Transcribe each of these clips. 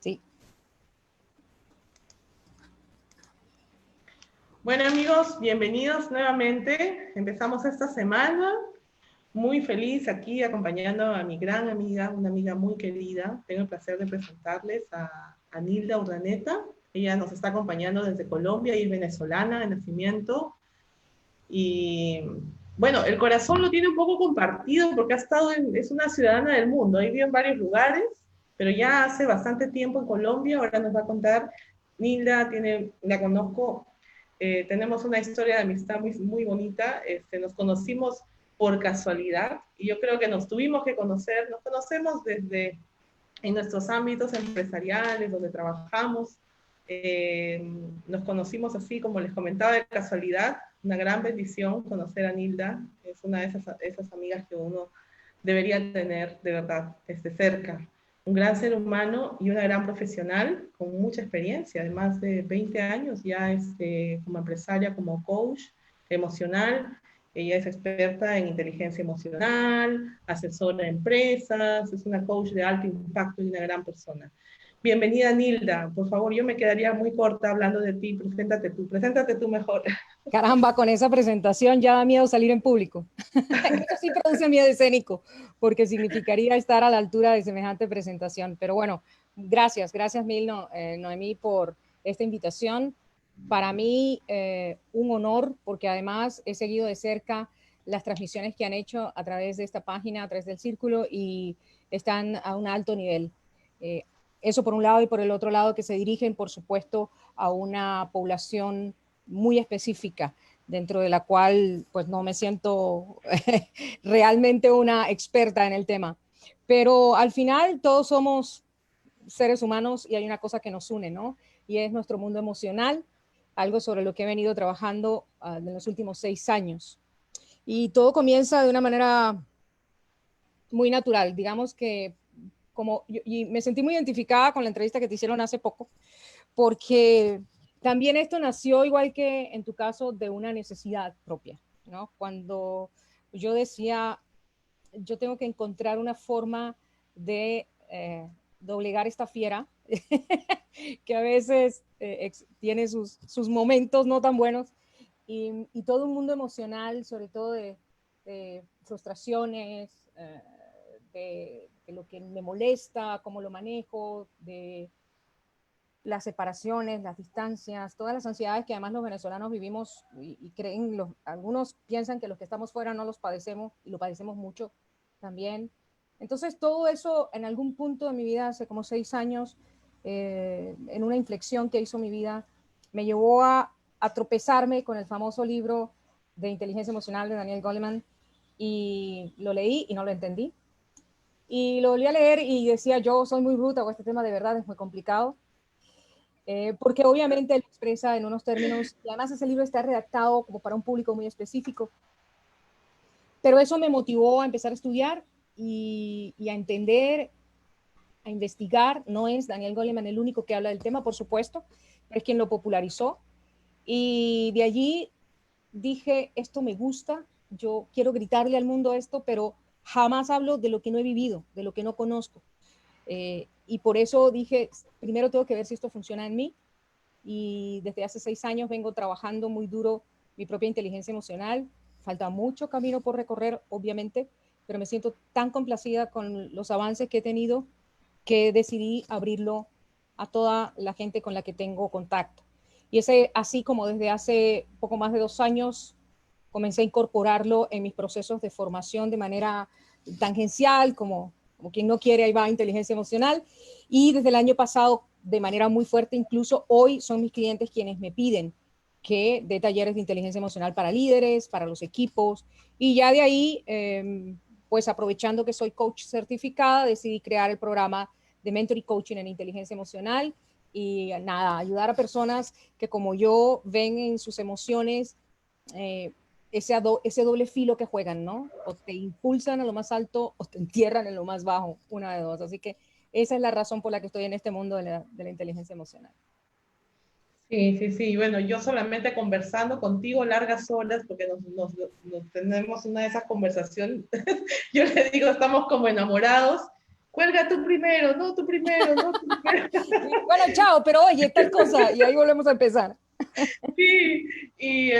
Sí. Bueno amigos, bienvenidos nuevamente. Empezamos esta semana muy feliz aquí acompañando a mi gran amiga, una amiga muy querida. Tengo el placer de presentarles a Nilda Urdaneta. Ella nos está acompañando desde Colombia y es venezolana de nacimiento. Y bueno, el corazón lo tiene un poco compartido porque es una ciudadana del mundo, ha vivido en varios lugares, pero ya hace bastante tiempo en Colombia. Ahora nos va a contar. Nilda la conozco, tenemos una historia de amistad muy, muy bonita. Nos conocimos por casualidad y yo creo que nos tuvimos que conocer. Nos conocemos desde en nuestros ámbitos empresariales, donde trabajamos. Nos conocimos así, como les comentaba, de casualidad. Una gran bendición conocer a Nilda. Es una de esas amigas que uno debería tener de verdad desde cerca. Un gran ser humano y una gran profesional con mucha experiencia, de más de 20 años ya como empresaria, como coach emocional. Ella es experta en inteligencia emocional, asesora de empresas, es una coach de alto impacto y una gran persona. Bienvenida, Nilda. Por favor, yo me quedaría muy corta hablando de ti. Preséntate tú mejor. Caramba, con esa presentación ya da miedo salir en público. Eso sí produce miedo escénico, porque significaría estar a la altura de semejante presentación. Pero bueno, gracias Noemí, por esta invitación. Para mí, un honor, porque además he seguido de cerca las transmisiones que han hecho a través de esta página, a través del Círculo, y están a un alto nivel. Eso por un lado, y por el otro lado que se dirigen, por supuesto, a una población muy específica, dentro de la cual pues no me siento realmente una experta en el tema. Pero al final todos somos seres humanos y hay una cosa que nos une, ¿no? Y es nuestro mundo emocional, algo sobre lo que he venido trabajando en los últimos 6 años. Y todo comienza de una manera muy natural, digamos que y me sentí muy identificada con la entrevista que te hicieron hace poco, porque también esto nació, igual que en tu caso, de una necesidad propia, ¿no? Cuando yo decía, yo tengo que encontrar una forma de doblegar esta fiera, que a veces tiene sus momentos no tan buenos, y todo un mundo emocional, sobre todo de frustraciones, de lo que me molesta, cómo lo manejo, de las separaciones, las distancias, todas las ansiedades que además los venezolanos vivimos y creen, algunos piensan que los que estamos fuera no los padecemos y lo padecemos mucho también. Entonces todo eso en algún punto de mi vida, hace como 6 años, en una inflexión que hizo mi vida, me llevó a tropezarme con el famoso libro de inteligencia emocional de Daniel Goleman, y lo leí y no lo entendí. Y lo volví a leer y decía, yo soy muy bruta, o este tema de verdad es muy complicado. Porque obviamente él expresa en unos términos, y además ese libro está redactado como para un público muy específico, pero eso me motivó a empezar a estudiar y a entender, a investigar. No es Daniel Goleman el único que habla del tema, por supuesto, pero es quien lo popularizó, y de allí dije, esto me gusta, yo quiero gritarle al mundo esto, pero jamás hablo de lo que no he vivido, de lo que no conozco. Y por eso dije, primero tengo que ver si esto funciona en mí, y desde hace 6 años vengo trabajando muy duro mi propia inteligencia emocional. Falta mucho camino por recorrer, obviamente, pero me siento tan complacida con los avances que he tenido que decidí abrirlo a toda la gente con la que tengo contacto. Y así como desde hace poco más de 2 años comencé a incorporarlo en mis procesos de formación de manera tangencial, como quien no quiere, ahí va inteligencia emocional. Y desde el año pasado, de manera muy fuerte, incluso hoy son mis clientes quienes me piden que dé talleres de inteligencia emocional para líderes, para los equipos. Y ya de ahí, pues aprovechando que soy coach certificada, decidí crear el programa de mentor y coaching en inteligencia emocional. Y nada, ayudar a personas que como yo ven en sus emociones ese doble filo que juegan, ¿no? O te impulsan a lo más alto o te entierran en lo más bajo, una de dos. Así que esa es la razón por la que estoy en este mundo de la inteligencia emocional. Sí, sí, sí. Bueno, yo solamente conversando contigo largas horas, porque nos tenemos una de esas conversaciones, yo le digo, estamos como enamorados, cuelga tú primero, no tú primero, no tú primero. Bueno, chao, pero oye, tal cosa, y ahí volvemos a empezar. Sí, y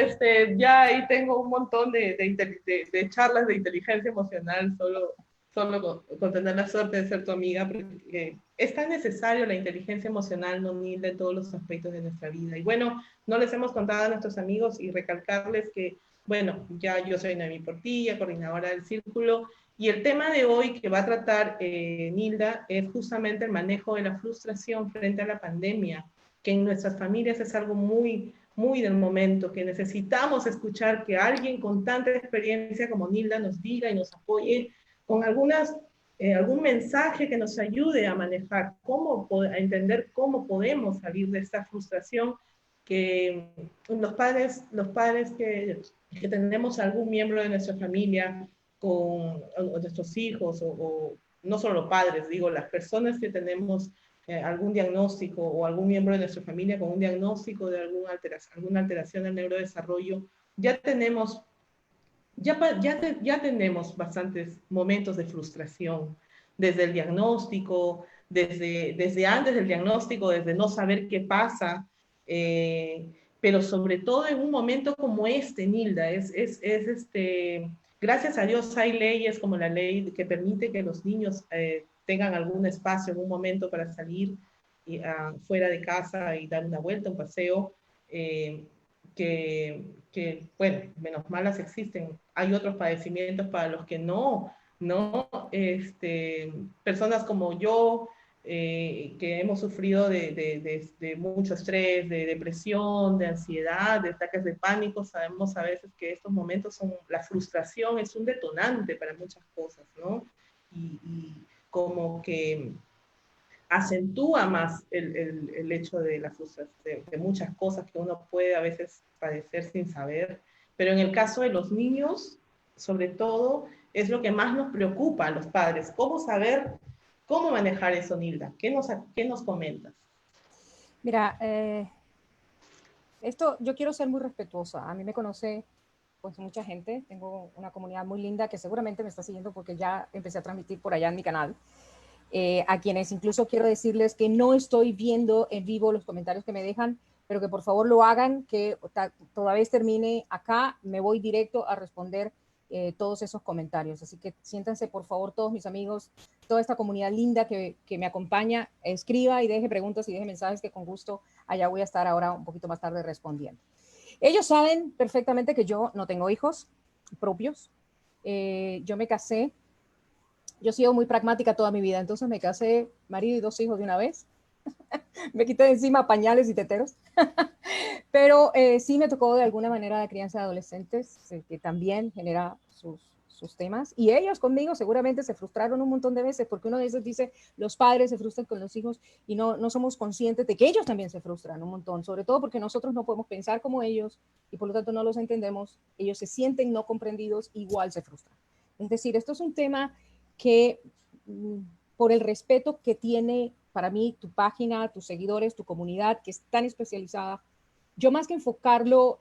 ya ahí tengo un montón de charlas de inteligencia emocional, solo con tener la suerte de ser tu amiga, porque es tan necesario la inteligencia emocional, no Nilda, en todos los aspectos de nuestra vida. Y bueno, no les hemos contado a nuestros amigos y recalcarles que, bueno, ya yo soy Noemí Portilla, coordinadora del Círculo, y el tema de hoy que va a tratar Nilda es justamente el manejo de la frustración frente a la pandemia, que en nuestras familias es algo muy del momento, que necesitamos escuchar que alguien con tanta experiencia como Nilda nos diga y nos apoye con algún mensaje que nos ayude a manejar, a entender cómo podemos salir de esta frustración que los padres que tenemos algún miembro de nuestra familia o nuestros hijos, o no solo los padres, digo, las personas que tenemos algún diagnóstico o algún miembro de nuestra familia con un diagnóstico de alguna alteración del neurodesarrollo, ya tenemos, ya tenemos bastantes momentos de frustración, desde el diagnóstico, desde antes del diagnóstico, desde no saber qué pasa, pero sobre todo en un momento como este, Nilda, gracias a Dios hay leyes como la ley que permite que los niños tengan algún espacio, algún momento para salir fuera de casa y dar una vuelta, un paseo, bueno, menos malas existen. Hay otros padecimientos para los que no, personas como yo, que hemos sufrido de mucho estrés, de depresión, de ansiedad, de ataques de pánico, sabemos a veces que estos momentos la frustración es un detonante para muchas cosas, ¿no? Y como que acentúa más el hecho de la frustración, de muchas cosas que uno puede a veces padecer sin saber, pero en el caso de los niños, sobre todo, es lo que más nos preocupa a los padres, cómo saber, cómo manejar eso, Nilda. ¿Qué nos comentas? Mira, esto yo quiero ser muy respetuosa. A mí me conoce pues mucha gente, tengo una comunidad muy linda que seguramente me está siguiendo porque ya empecé a transmitir por allá en mi canal. A quienes incluso quiero decirles que no estoy viendo en vivo los comentarios que me dejan, pero que por favor lo hagan, que toda vez termine acá, me voy directo a responder todos esos comentarios. Así que siéntanse, por favor, todos mis amigos, toda esta comunidad linda que me acompaña, escriba y deje preguntas y deje mensajes que con gusto allá voy a estar ahora un poquito más tarde respondiendo. Ellos saben perfectamente que yo no tengo hijos propios. Yo me casé. Yo he sido muy pragmática toda mi vida, entonces me casé, marido y 2 hijos de una vez. Me quité de encima pañales y teteros. Pero sí me tocó de alguna manera la crianza de adolescentes, que también genera sus temas. Y ellos conmigo seguramente se frustraron un montón de veces, porque uno de esos dice, los padres se frustran con los hijos y no somos conscientes de que ellos también se frustran un montón, sobre todo porque nosotros no podemos pensar como ellos y por lo tanto no los entendemos. Ellos se sienten no comprendidos, igual se frustran. Es decir, esto es un tema que por el respeto que tiene para mí tu página, tus seguidores, tu comunidad, que es tan especializada, yo más que enfocarlo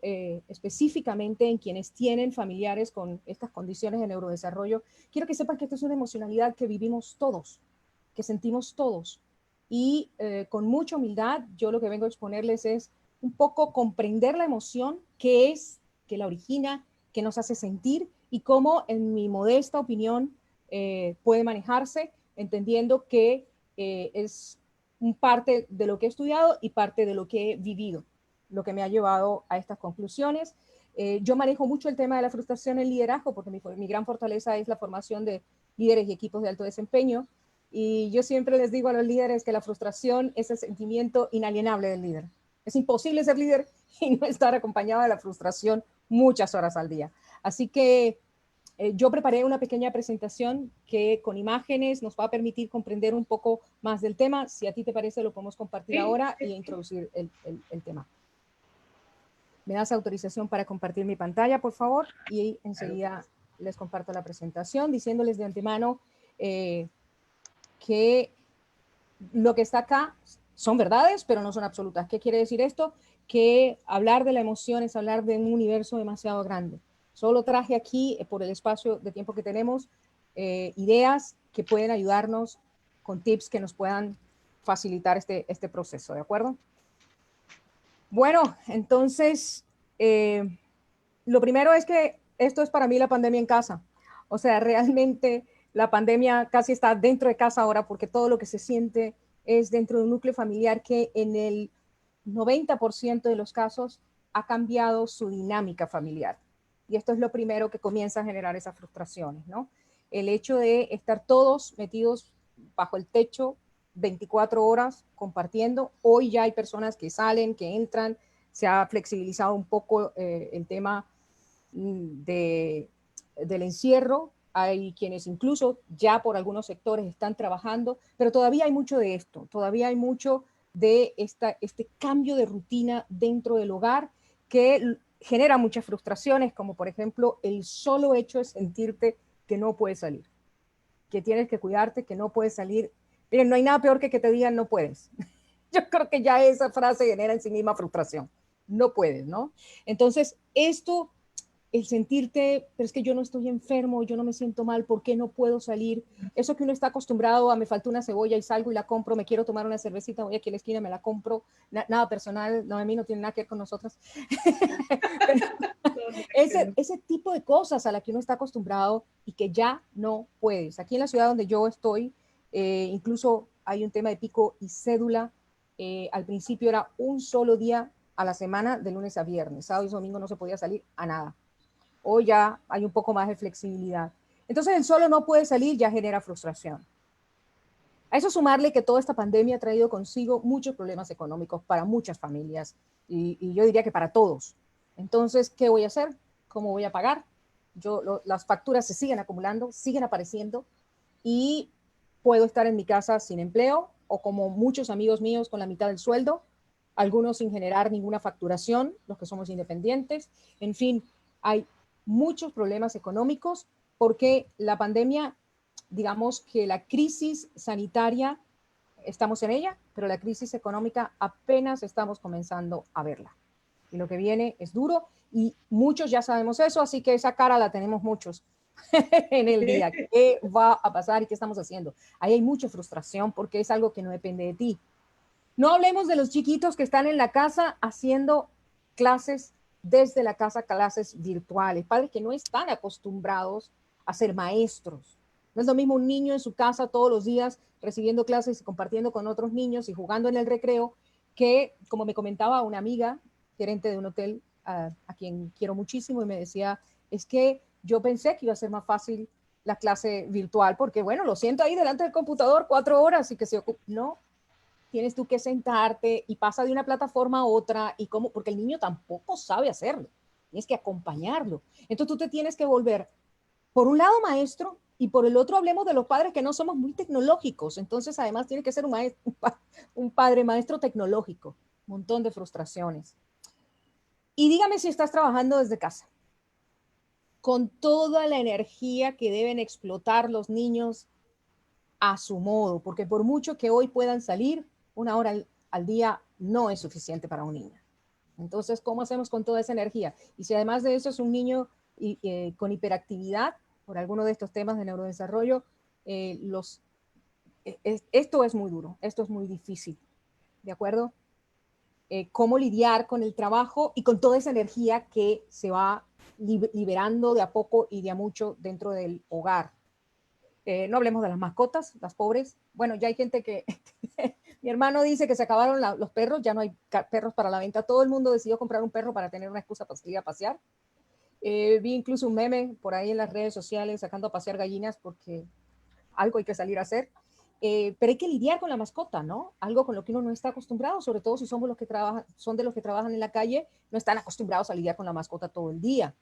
específicamente en quienes tienen familiares con estas condiciones de neurodesarrollo, quiero que sepan que esto es una emocionalidad que vivimos todos, que sentimos todos. Y con mucha humildad, yo lo que vengo a exponerles es un poco comprender la emoción, qué es, qué la origina, qué nos hace sentir y cómo, en mi modesta opinión, puede manejarse, entendiendo que es un parte de lo que he estudiado y parte de lo que he vivido, lo que me ha llevado a estas conclusiones. Yo manejo mucho el tema de la frustración en liderazgo porque mi gran fortaleza es la formación de líderes y equipos de alto desempeño. Y yo siempre les digo a los líderes que la frustración es el sentimiento inalienable del líder. Es imposible ser líder y no estar acompañado de la frustración muchas horas al día. Así que yo preparé una pequeña presentación que con imágenes nos va a permitir comprender un poco más del tema. Si a ti te parece, lo podemos compartir ahora y introducir el tema. ¿Me das autorización para compartir mi pantalla, por favor? Y enseguida les comparto la presentación, diciéndoles de antemano que lo que está acá son verdades, pero no son absolutas. ¿Qué quiere decir esto? Que hablar de la emoción es hablar de un universo demasiado grande. Solo traje aquí, por el espacio de tiempo que tenemos, ideas que pueden ayudarnos con tips que nos puedan facilitar este proceso, ¿de acuerdo? Bueno, entonces, lo primero es que esto es para mí la pandemia en casa. O sea, realmente la pandemia casi está dentro de casa ahora porque todo lo que se siente es dentro de un núcleo familiar que en el 90% de los casos ha cambiado su dinámica familiar. Y esto es lo primero que comienza a generar esas frustraciones, ¿no? El hecho de estar todos metidos bajo el techo 24 horas compartiendo. Hoy ya hay personas que salen, que entran, se ha flexibilizado un poco el tema del encierro. Hay quienes incluso ya por algunos sectores están trabajando, pero todavía hay mucho de esto, todavía hay mucho de este cambio de rutina dentro del hogar que genera muchas frustraciones, como por ejemplo el solo hecho de sentirte que no puedes salir, que tienes que cuidarte, que no puedes salir. Miren, no hay nada peor que te digan no puedes. Yo creo que ya esa frase genera en sí misma frustración. No puedes, ¿no? Entonces, esto, el sentirte, pero es que yo no estoy enfermo, yo no me siento mal, ¿por qué no puedo salir? Eso que uno está acostumbrado a me falta una cebolla y salgo y la compro, me quiero tomar una cervecita, voy aquí a la esquina, me la compro, nada personal, no, a mí no tiene nada que ver con nosotras. ese tipo de cosas a las que uno está acostumbrado y que ya no puedes. Aquí en la ciudad donde yo estoy, incluso hay un tema de pico y cédula. Al principio era un solo día a la semana, de lunes a viernes. Sábado y domingo no se podía salir a nada. Hoy ya hay un poco más de flexibilidad. Entonces el solo no puede salir ya genera frustración. A eso sumarle que toda esta pandemia ha traído consigo muchos problemas económicos para muchas familias y yo diría que para todos. Entonces, ¿qué voy a hacer? ¿Cómo voy a pagar? Las facturas se siguen acumulando, siguen apareciendo y puedo estar en mi casa sin empleo o como muchos amigos míos con la mitad del sueldo, algunos sin generar ninguna facturación, los que somos independientes. En fin, hay muchos problemas económicos porque la pandemia, digamos que la crisis sanitaria, estamos en ella, pero la crisis económica apenas estamos comenzando a verla. Y lo que viene es duro y muchos ya sabemos eso, así que esa cara la tenemos muchos en el día. ¿Qué va a pasar y qué estamos haciendo? Ahí hay mucha frustración porque es algo que no depende de ti. No hablemos de los chiquitos que están en la casa haciendo clases desde la casa, clases virtuales, padres que no están acostumbrados a ser maestros. No es lo mismo un niño en su casa todos los días recibiendo clases y compartiendo con otros niños y jugando en el recreo que, como me comentaba una amiga, gerente de un hotel a quien quiero muchísimo y me decía, es que yo pensé que iba a ser más fácil la clase virtual porque, bueno, lo siento ahí delante del computador 4 horas y que se ocupe. No, tienes tú que sentarte y pasa de una plataforma a otra y cómo, porque el niño tampoco sabe hacerlo, tienes que acompañarlo. Entonces tú te tienes que volver, por un lado, maestro, y por el otro hablemos de los padres que no somos muy tecnológicos, entonces además tiene que ser un, maestro, un padre maestro tecnológico, un montón de frustraciones. Y dígame si estás trabajando desde casa, con toda la energía que deben explotar los niños a su modo, porque por mucho que hoy puedan salir, 1 hora al día no es suficiente para un niño. Entonces, ¿cómo hacemos con toda esa energía? Y si además de eso es un niño con hiperactividad por alguno de estos temas de neurodesarrollo, esto es muy duro, esto es muy difícil, ¿de acuerdo? Cómo lidiar con el trabajo y con toda esa energía que se va liberando de a poco y de a mucho dentro del hogar. No hablemos de las mascotas, las pobres. Bueno, ya hay gente que... Mi hermano dice que se acabaron los perros, ya no hay perros para la venta. Todo el mundo decidió comprar un perro para tener una excusa para salir a pasear. Vi incluso un meme por ahí en las redes sociales sacando a pasear gallinas porque algo hay que salir a hacer. Pero hay que lidiar con la mascota, ¿no? Algo con lo que uno no está acostumbrado, sobre todo si somos los que trabajan, son de los que trabajan en la calle, no están acostumbrados a lidiar con la mascota todo el día.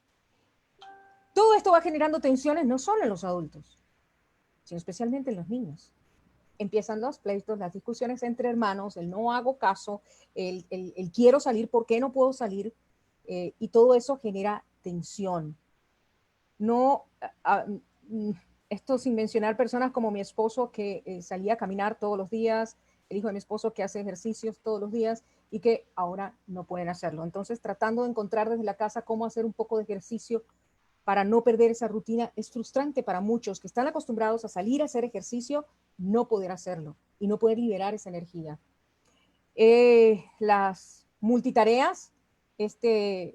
Todo esto va generando tensiones no solo en los adultos, sino especialmente en los niños. Empiezan los pleitos, las discusiones entre hermanos, el no hago caso, el quiero salir, ¿por qué no puedo salir? Y todo eso genera tensión. No, esto sin mencionar personas como mi esposo que salía a caminar todos los días, el hijo de mi esposo que hace ejercicios todos los días y que ahora no pueden hacerlo. Entonces, tratando de encontrar desde la casa cómo hacer un poco de ejercicio para no perder esa rutina es frustrante para muchos que están acostumbrados a salir a hacer ejercicio no poder hacerlo y no poder liberar esa energía. Las multitareas,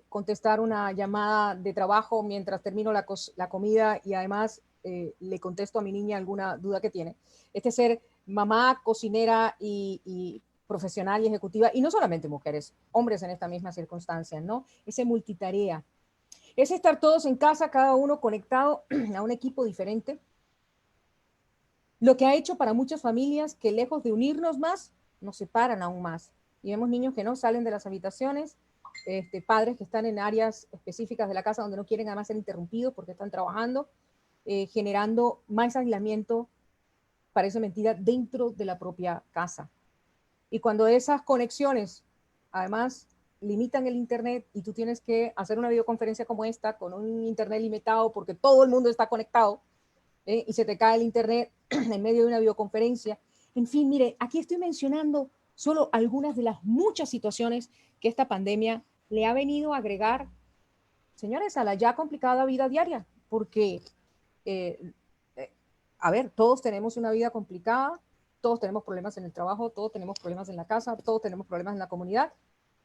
contestar una llamada de trabajo mientras termino la comida y además le contesto a mi niña alguna duda que tiene. Ser mamá, cocinera y profesional y ejecutiva, y no solamente mujeres, hombres en esta misma circunstancia, ¿no? Ese multitarea. Es estar todos en casa, cada uno conectado a un equipo diferente. Lo que ha hecho para muchas familias que lejos de unirnos más, nos separan aún más. Y vemos niños que no salen de las habitaciones, padres que están en áreas específicas de la casa donde no quieren además ser interrumpidos porque están trabajando, generando más aislamiento, parece mentira, dentro de la propia casa. Y cuando esas conexiones, además, limitan el internet y tú tienes que hacer una videoconferencia como esta con un internet limitado porque todo el mundo está conectado, y se te cae el internet en medio de una videoconferencia. En fin, mire, aquí estoy mencionando solo algunas de las muchas situaciones que esta pandemia le ha venido a agregar, señores, a la ya complicada vida diaria, porque, eh, a ver, todos tenemos una vida complicada, todos tenemos problemas en el trabajo, todos tenemos problemas en la casa, todos tenemos problemas en la comunidad.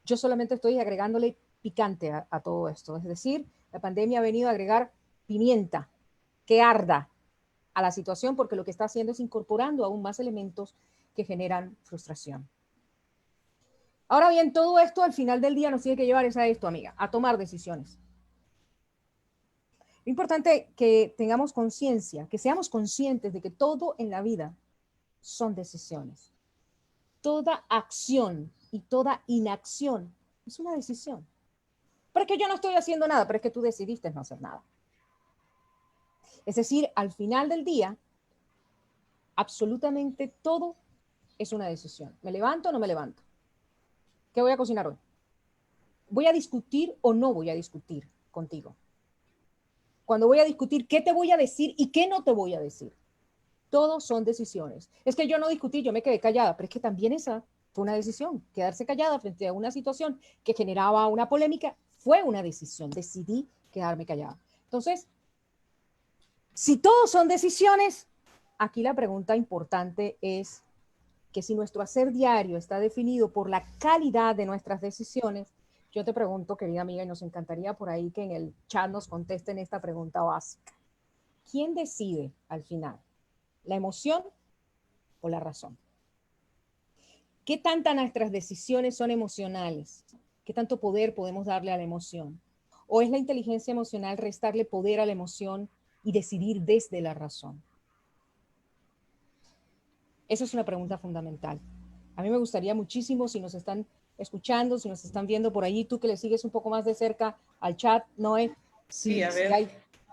Yo solamente estoy agregándole picante a todo esto, es decir, la pandemia ha venido a agregar pimienta, que arda a la situación, porque lo que está haciendo es incorporando aún más elementos que generan frustración. Ahora bien, todo esto al final del día nos tiene que llevar a esto, amiga, a tomar decisiones. Lo importante que tengamos conciencia, que seamos conscientes de que todo en la vida son decisiones. Toda acción y toda inacción es una decisión. Pero es que yo no estoy haciendo nada, pero es que tú decidiste no hacer nada. Es decir, al final del día, absolutamente todo es una decisión. ¿Me levanto o no me levanto? ¿Qué voy a cocinar hoy? ¿Voy a discutir o no voy a discutir contigo? Cuando voy a discutir, ¿qué te voy a decir y qué no te voy a decir? Todos son decisiones. Es que yo no discutí, yo me quedé callada, pero es que también esa fue una decisión. Quedarse callada frente a una situación que generaba una polémica fue una decisión. Decidí quedarme callada. Entonces, si todos son decisiones, aquí la pregunta importante es que si nuestro hacer diario está definido por la calidad de nuestras decisiones, yo te pregunto, querida amiga, y nos encantaría por ahí que en el chat nos contesten esta pregunta básica. ¿Quién decide al final? ¿La emoción o la razón? ¿Qué tantas nuestras decisiones son emocionales? ¿Qué tanto poder podemos darle a la emoción? ¿O es la inteligencia emocional restarle poder a la emoción y decidir desde la razón? Esa es una pregunta fundamental. A mí me gustaría muchísimo, si nos están escuchando, si nos están viendo por allí, tú que le sigues un poco más de cerca al chat, Noé, Sí, a ver.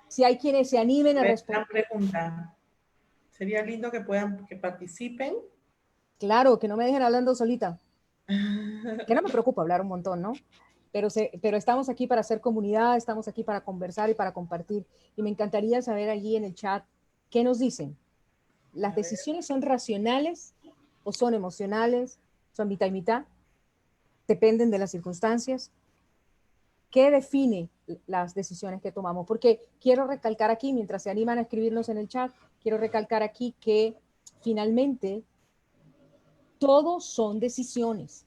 si hay quienes se animen a responder. Pregunta. Sería lindo que que participen. Claro, que no me dejen hablando solita. Que no me preocupa hablar un montón, ¿no? Pero estamos aquí para hacer comunidad, estamos aquí para conversar y para compartir. Y me encantaría saber allí en el chat qué nos dicen. ¿Las decisiones son racionales o son emocionales? ¿Son mitad y mitad? ¿Dependen de las circunstancias? ¿Qué define las decisiones que tomamos? Porque quiero recalcar aquí, mientras se animan a escribirnos en el chat, quiero recalcar aquí que finalmente todo son decisiones.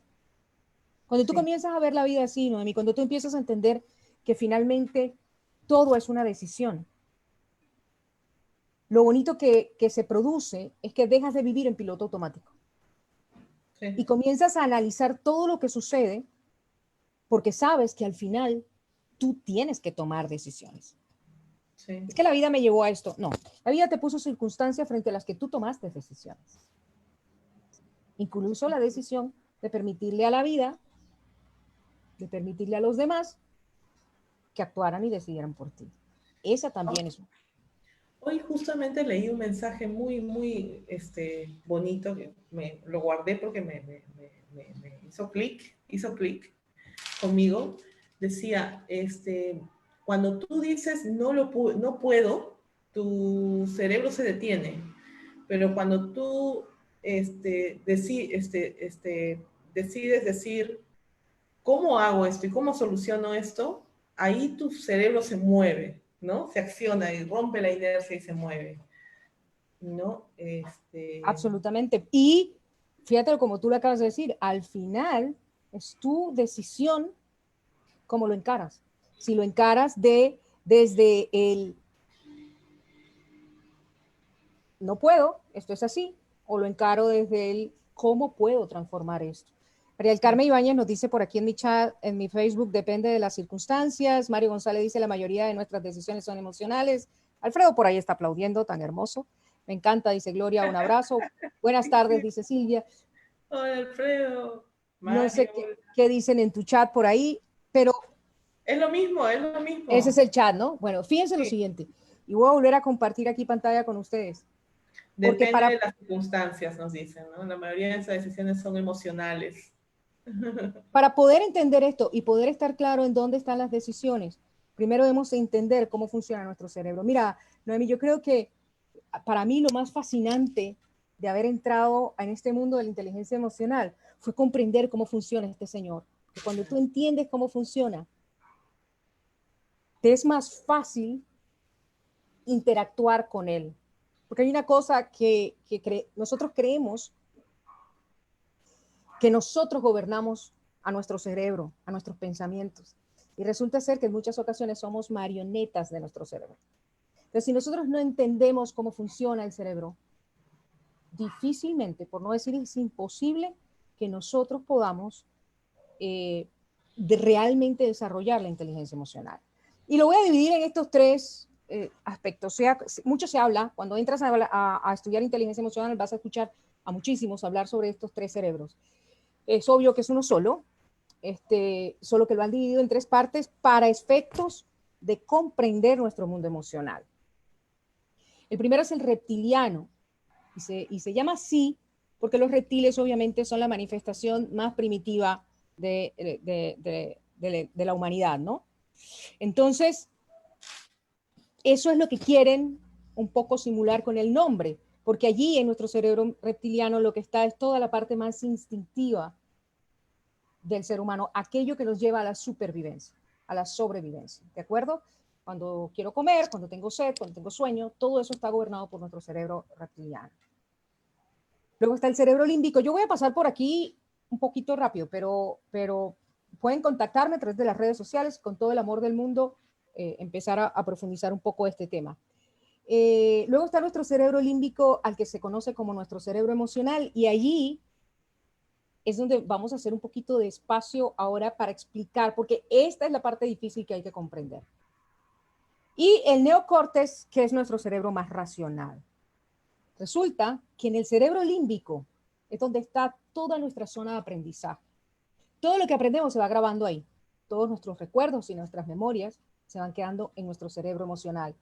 Cuando tú comienzas a ver la vida así, Noemi, cuando tú empiezas a entender que finalmente todo es una decisión, lo bonito que se produce es que dejas de vivir en piloto automático. Sí. Y comienzas a analizar todo lo que sucede porque sabes que al final tú tienes que tomar decisiones. Sí. Es que la vida me llevó a esto. No, la vida te puso circunstancias frente a las que tú tomaste decisiones. Incluso la decisión de permitirle a la vida, de permitirle a los demás que actuaran y decidieran por ti. Esa también es una. Hoy justamente leí un mensaje muy bonito, que lo guardé porque me hizo clic conmigo. Decía, cuando tú dices no puedo, tu cerebro se detiene. Pero cuando tú decides decir, ¿cómo hago esto y cómo soluciono esto? Ahí tu cerebro se mueve, ¿no? Se acciona y rompe la inercia y se mueve. ¿no? Absolutamente. Y fíjate como tú lo acabas de decir, al final es tu decisión cómo lo encaras. Si lo encaras desde el no puedo, esto es así, o lo encaro desde el cómo puedo transformar esto. María del Carmen Ibáñez nos dice por aquí en mi chat, en mi Facebook, depende de las circunstancias. Mario González dice, la mayoría de nuestras decisiones son emocionales. Alfredo por ahí está aplaudiendo, tan hermoso. Me encanta, dice Gloria, un abrazo. Buenas tardes, dice Silvia. Hola, Alfredo. No sé Mario. qué dicen en tu chat por ahí, pero Es lo mismo, es lo ese es mismo. el chat, ¿no? Bueno, fíjense lo Sí. siguiente, y voy a volver a compartir aquí pantalla con ustedes, porque Depende de las circunstancias, nos dicen, ¿no? La mayoría de esas decisiones son emocionales. para poder entender esto y poder estar claro en dónde están las decisiones, primero debemos entender cómo funciona nuestro cerebro. Mira, Noemi, yo creo que para mí lo más fascinante de haber entrado en este mundo de la inteligencia emocional fue comprender cómo funciona este señor. Que cuando tú entiendes cómo funciona, te es más fácil interactuar con él. Porque hay una cosa nosotros creemos que nosotros gobernamos a nuestro cerebro, a nuestros pensamientos. Y resulta ser que en muchas ocasiones somos marionetas de nuestro cerebro. Entonces, si nosotros no entendemos cómo funciona el cerebro, difícilmente, por no decir es imposible, que nosotros podamos realmente desarrollar la inteligencia emocional. Y lo voy a dividir en estos tres aspectos. Mucho se habla, cuando entras a estudiar inteligencia emocional, vas a escuchar a muchísimos hablar sobre estos tres cerebros. Es obvio que es uno solo, solo que lo han dividido en tres partes para efectos de comprender nuestro mundo emocional. El primero es el reptiliano, y se llama así porque los reptiles obviamente son la manifestación más primitiva de la humanidad, ¿no? Entonces, eso es lo que quieren un poco simular con el nombre, porque allí en nuestro cerebro reptiliano lo que está es toda la parte más instintiva del ser humano, aquello que nos lleva a la supervivencia, a la sobrevivencia, ¿de acuerdo? Cuando quiero comer, cuando tengo sed, cuando tengo sueño, todo eso está gobernado por nuestro cerebro reptiliano. Luego está el cerebro límbico. Yo voy a pasar por aquí un poquito rápido, pero pueden contactarme a través de las redes sociales con todo el amor del mundo, empezar a profundizar un poco este tema. Luego está nuestro cerebro límbico, al que se conoce como nuestro cerebro emocional, y allí es donde vamos a hacer un poquito de espacio ahora para explicar, porque esta es la parte difícil que hay que comprender. Y el neocórtex, que es nuestro cerebro más racional. Resulta que en el cerebro límbico es donde está toda nuestra zona de aprendizaje. Todo lo que aprendemos se va grabando ahí. Todos nuestros recuerdos y nuestras memorias se van quedando en nuestro cerebro emocional.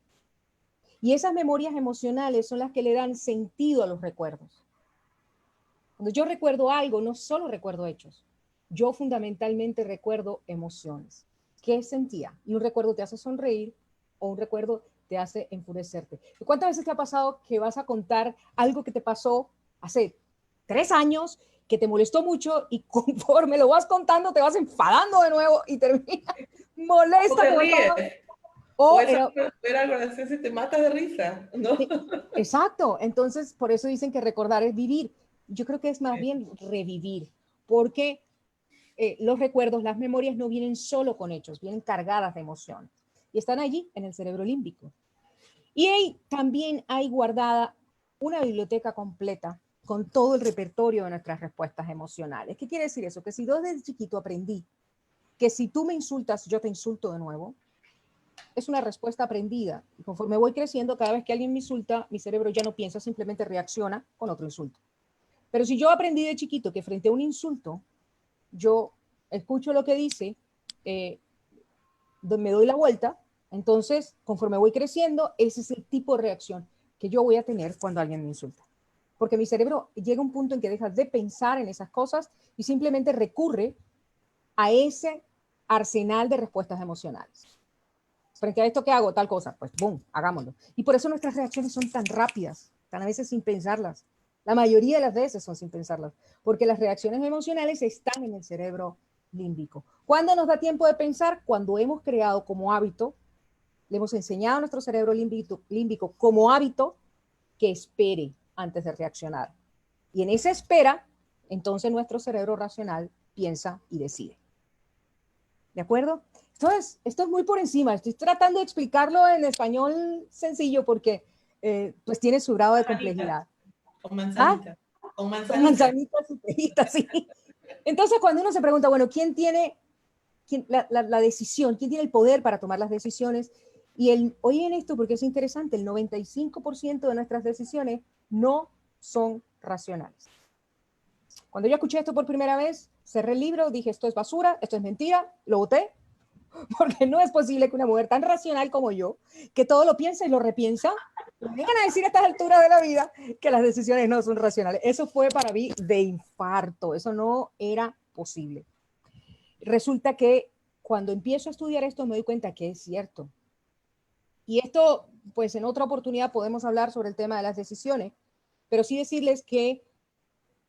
Y esas memorias emocionales son las que le dan sentido a los recuerdos. Cuando yo recuerdo algo, no solo recuerdo hechos, yo fundamentalmente recuerdo emociones. ¿Qué sentía? Y un recuerdo te hace sonreír o un recuerdo te hace enfurecerte. ¿Cuántas veces te ha pasado que vas a contar algo que te pasó hace 3 años, que te molestó mucho y conforme lo vas contando te vas enfadando de nuevo y termina molesta? O te ríes. O era algo gracioso y te matas de risa, ¿no? Exacto. Entonces, por eso dicen que recordar es vivir. Yo creo que es más bien revivir, porque los recuerdos, las memorias no vienen solo con hechos, vienen cargadas de emoción y están allí en el cerebro límbico. Y ahí también hay guardada una biblioteca completa con todo el repertorio de nuestras respuestas emocionales. ¿Qué quiere decir eso? Que si yo desde chiquito aprendí que si tú me insultas, yo te insulto de nuevo, es una respuesta aprendida. Y conforme voy creciendo, cada vez que alguien me insulta, mi cerebro ya no piensa, simplemente reacciona con otro insulto. Pero si yo aprendí de chiquito que frente a un insulto, yo escucho lo que dice, me doy la vuelta, entonces, conforme voy creciendo, ese es el tipo de reacción que yo voy a tener cuando alguien me insulta. Porque mi cerebro llega a un punto en que deja de pensar en esas cosas y simplemente recurre a ese arsenal de respuestas emocionales. Frente a esto, ¿qué hago? Tal cosa. Pues, boom, hagámoslo. Y por eso nuestras reacciones son tan rápidas, tan a veces sin pensarlas. La mayoría de las veces son sin pensarlas, porque las reacciones emocionales están en el cerebro límbico. ¿Cuándo nos da tiempo de pensar? Cuando hemos creado como hábito, le hemos enseñado a nuestro cerebro límbico como hábito que espere antes de reaccionar. Y en esa espera, entonces nuestro cerebro racional piensa y decide. ¿De acuerdo? Esto es muy por encima. Estoy tratando de explicarlo en español sencillo porque pues tiene su grado de complejidad. Con manzanitas. ¿Ah? Con Con manzanitas. manzanitas y pejitas, sí. Entonces, cuando uno se pregunta, bueno, ¿quién tiene la decisión? ¿Quién tiene el poder para tomar las decisiones? Y oyen esto porque es interesante, el 95% de nuestras decisiones no son racionales. Cuando yo escuché esto por primera vez, cerré el libro, dije, esto es basura, esto es mentira, lo boté, porque no es posible que una mujer tan racional como yo, que todo lo piensa y lo repiensa, me vengan a decir a estas alturas de la vida que las decisiones no son racionales. Eso fue para mí de infarto, eso no era posible. Resulta que cuando empiezo a estudiar esto me doy cuenta que es cierto. Y esto, pues en otra oportunidad podemos hablar sobre el tema de las decisiones, pero sí decirles que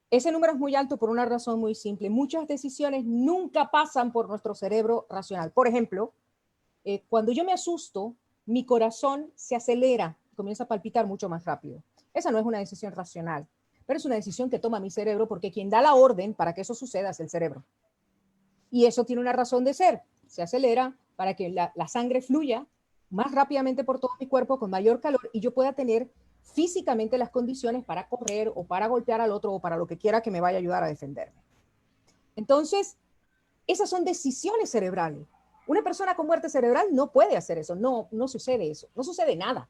ese número es muy alto por una razón muy simple. Muchas decisiones nunca pasan por nuestro cerebro racional. Por ejemplo, cuando yo me asusto, mi corazón se acelera, comienza a palpitar mucho más rápido. Esa no es una decisión racional, pero es una decisión que toma mi cerebro porque quien da la orden para que eso suceda es el cerebro. Y eso tiene una razón de ser. Se acelera para que la sangre fluya más rápidamente por todo mi cuerpo con mayor calor y yo pueda tener físicamente las condiciones para correr o para golpear al otro o para lo que quiera que me vaya a ayudar a defenderme. Entonces, esas son decisiones cerebrales. Una persona con muerte cerebral no puede hacer eso, no sucede eso, no sucede nada.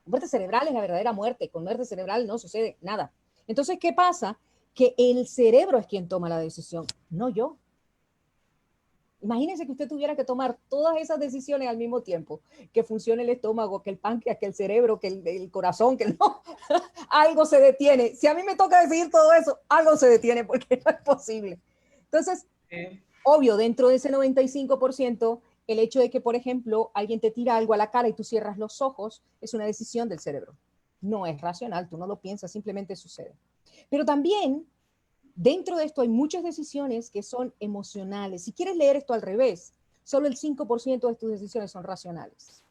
Muerte cerebral es la verdadera muerte, con muerte cerebral no sucede nada. Entonces, ¿qué pasa? Que el cerebro es quien toma la decisión, no yo. Imagínense que usted tuviera que tomar todas esas decisiones al mismo tiempo, que funcione el estómago, que el páncreas, que el cerebro, que el corazón, que no, algo se detiene. Si a mí me toca decidir todo eso, algo se detiene porque no es posible. Entonces, obvio, dentro de ese 95%, el hecho de que, por ejemplo, alguien te tira algo a la cara y tú cierras los ojos, es una decisión del cerebro. No es racional, tú no lo piensas, simplemente sucede. Pero también dentro de esto hay muchas decisiones que son emocionales. Si quieres leer esto al revés, solo el 5% de tus decisiones son racionales.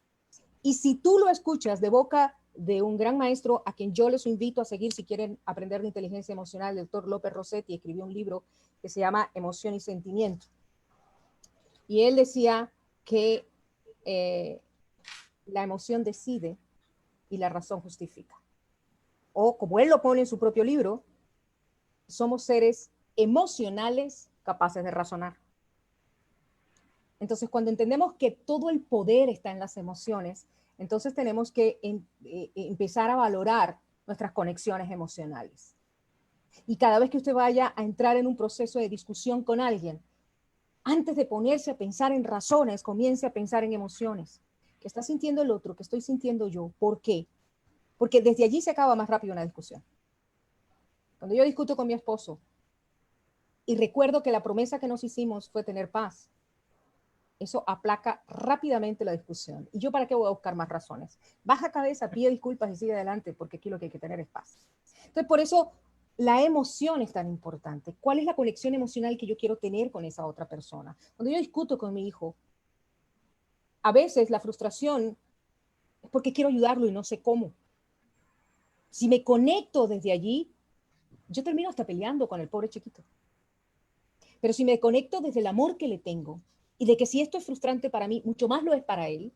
Y si tú lo escuchas de boca de un gran maestro a quien yo les invito a seguir si quieren aprender de inteligencia emocional, el doctor López Rossetti escribió un libro que se llama Emoción y Sentimiento. Y él decía que la emoción decide y la razón justifica. O como él lo pone en su propio libro, somos seres emocionales capaces de razonar. Entonces, cuando entendemos que todo el poder está en las emociones, entonces tenemos que empezar a valorar nuestras conexiones emocionales. Y cada vez que usted vaya a entrar en un proceso de discusión con alguien, antes de ponerse a pensar en razones, comience a pensar en emociones. ¿Qué está sintiendo el otro? ¿Qué estoy sintiendo yo? ¿Por qué? Porque desde allí se acaba más rápido una discusión. Cuando yo discuto con mi esposo y recuerdo que la promesa que nos hicimos fue tener paz, eso aplaca rápidamente la discusión. ¿Y yo para qué voy a buscar más razones? Baja cabeza, pide disculpas y sigue adelante, porque aquí lo que hay que tener es paz. Entonces, por eso la emoción es tan importante. ¿Cuál es la conexión emocional que yo quiero tener con esa otra persona? Cuando yo discuto con mi hijo, a veces la frustración es porque quiero ayudarlo y no sé cómo. Si me conecto desde allí, yo termino hasta peleando con el pobre chiquito. Pero si me conecto desde el amor que le tengo y de que si esto es frustrante para mí, mucho más lo es para él,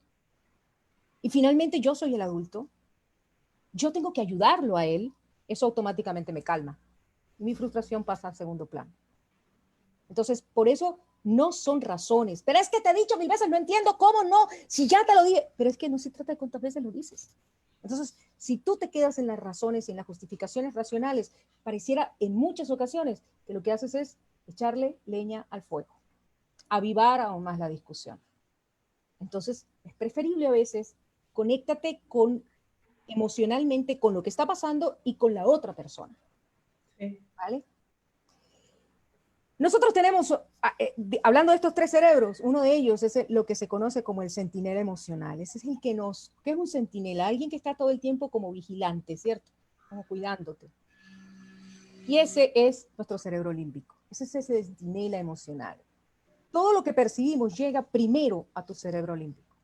y finalmente yo soy el adulto, yo tengo que ayudarlo a él, eso automáticamente me calma. Y mi frustración pasa al segundo plano. Entonces, por eso no son razones. Pero es que te he dicho 1000 veces, no entiendo cómo no, si ya te lo dije. Pero es que no se trata de cuántas veces lo dices. Entonces, si tú te quedas en las razones y en las justificaciones racionales, pareciera en muchas ocasiones que lo que haces es echarle leña al fuego, avivar aún más la discusión. Entonces, es preferible a veces, conéctate emocionalmente con lo que está pasando y con la otra persona. Sí. ¿Vale? Nosotros tenemos, hablando de estos 3 cerebros, uno de ellos es lo que se conoce como el centinela emocional. Ese es el que ¿qué es un centinela? Alguien que está todo el tiempo como vigilante, ¿cierto? Como cuidándote. Y ese es nuestro cerebro límbico. Ese es ese centinela emocional. Todo lo que percibimos llega primero a tu cerebro límbico.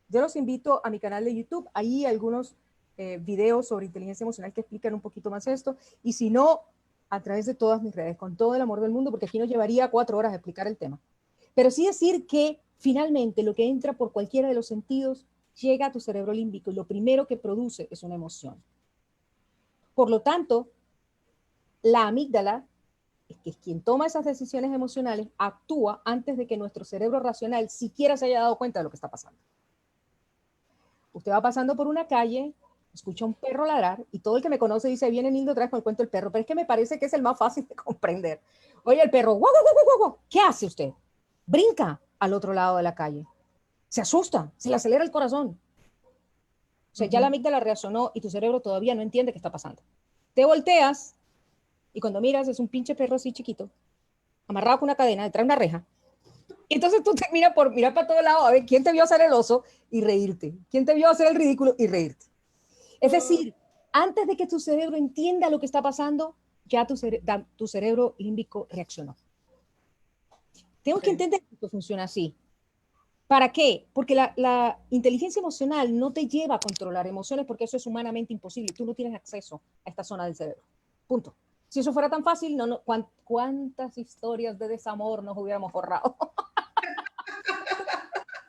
Yo los invito a mi canal de YouTube. Ahí algunos videos sobre inteligencia emocional que explican un poquito más esto, y si no, a través de todas mis redes, con todo el amor del mundo, porque aquí nos llevaría 4 horas a explicar el tema. Pero sí decir que finalmente lo que entra por cualquiera de los sentidos llega a tu cerebro límbico y lo primero que produce es una emoción. Por lo tanto, la amígdala, que es quien toma esas decisiones emocionales, actúa antes de que nuestro cerebro racional siquiera se haya dado cuenta de lo que está pasando. Usted va pasando por una calle, escucha un perro ladrar y todo el que me conoce dice, viene lindo otra vez con el cuento del perro, pero es que me parece que es el más fácil de comprender. Oye, el perro, guau, guau, guau, guau, ¿qué hace usted? Brinca al otro lado de la calle. Se asusta, se le acelera el corazón. O sea, ya la amígdala reaccionó y tu cerebro todavía no entiende qué está pasando. Te volteas y cuando miras es un pinche perro así chiquito, amarrado con una cadena detrás de una reja. Y entonces tú terminas por mirar para todos lados a ver quién te vio hacer el oso y reírte. ¿Quién te vio hacer el ridículo y reírte? Es decir, antes de que tu cerebro entienda lo que está pasando, ya tu cerebro límbico reaccionó. Tengo que entender que esto funciona así. ¿Para qué? Porque la inteligencia emocional no te lleva a controlar emociones porque eso es humanamente imposible. Tú no tienes acceso a esta zona del cerebro. Punto. Si eso fuera tan fácil, ¿cuántas historias de desamor nos hubiéramos ahorrado?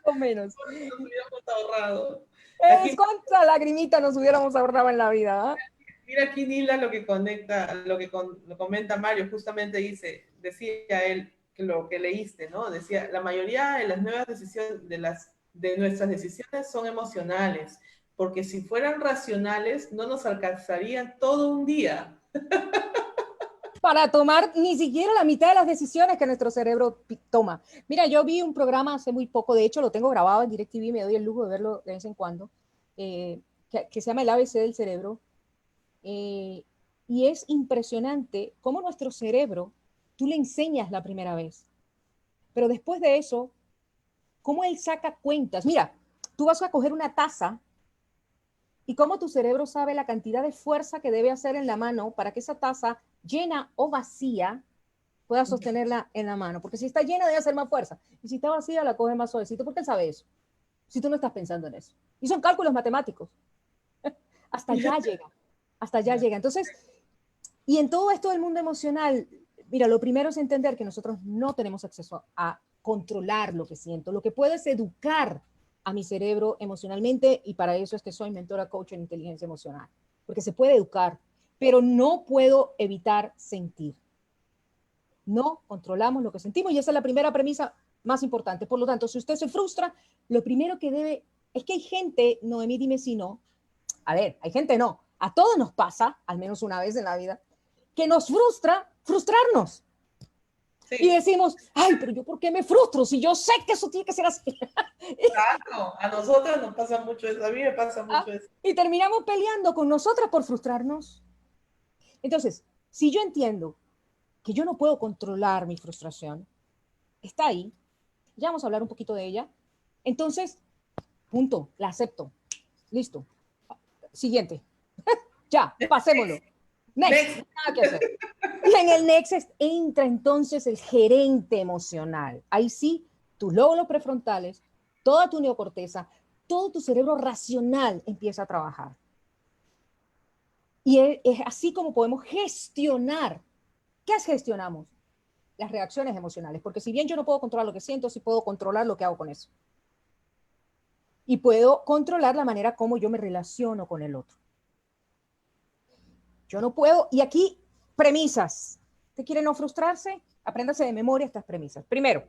O menos. Nos hubiéramos ahorrado. Es cuánta lagrimita nos hubiéramos ahorrado en la vida. ¿eh? Mira aquí Nila lo que conecta, lo comenta Mario, justamente decía él que lo que leíste, ¿no? Decía, la mayoría de las nuevas decisiones, de nuestras decisiones son emocionales, porque si fueran racionales no nos alcanzarían todo un día. Para tomar ni siquiera la mitad de las decisiones que nuestro cerebro toma. Mira, yo vi un programa hace muy poco, de hecho lo tengo grabado en DirecTV, me doy el lujo de verlo de vez en cuando, que se llama El ABC del cerebro, y es impresionante cómo nuestro cerebro, tú le enseñas la primera vez, pero después de eso, cómo él saca cuentas. Mira, tú vas a coger una taza y cómo tu cerebro sabe la cantidad de fuerza que debe hacer en la mano para que esa taza llena o vacía pueda sostenerla en la mano. Porque si está llena debe hacer más fuerza. Y si está vacía la coge más suavecito. ¿Por qué él sabe eso? Si tú no estás pensando en eso. Y son cálculos matemáticos. Hasta allá llega. Hasta allá llega. Entonces, y en todo esto del mundo emocional, mira, lo primero es entender que nosotros no tenemos acceso a controlar lo que siento. Lo que puedo es educar a mi cerebro emocionalmente y para eso es que soy mentora coach en inteligencia emocional. Porque se puede educar, pero no puedo evitar sentir. No controlamos lo que sentimos y esa es la primera premisa más importante. Por lo tanto, si usted se frustra, lo primero que debe es que hay gente, Noemí, dime si no, a ver, hay gente no, a todos nos pasa, al menos una vez en la vida, que nos frustra frustrarnos. Sí. Y decimos, ay, pero yo ¿por qué me frustro si yo sé que eso tiene que ser así? Claro, a nosotros nos pasa mucho eso, a mí me pasa mucho eso. Y terminamos peleando con nosotras por frustrarnos. Entonces, si yo entiendo que yo no puedo controlar mi frustración, está ahí, ya vamos a hablar un poquito de ella, entonces, punto, la acepto, listo, siguiente, ya, pasémoslo. Next. Nada que hacer. Y en el next entra entonces el gerente emocional. Ahí sí, tus lóbulos prefrontales, toda tu neocorteza, todo tu cerebro racional empieza a trabajar. Y es así como podemos gestionar. ¿Qué gestionamos? Las reacciones emocionales. Porque si bien yo no puedo controlar lo que siento, sí puedo controlar lo que hago con eso. Y puedo controlar la manera como yo me relaciono con el otro. Yo no puedo, y aquí premisas. ¿Usted quiere no frustrarse? Apréndase de memoria estas premisas. Primero,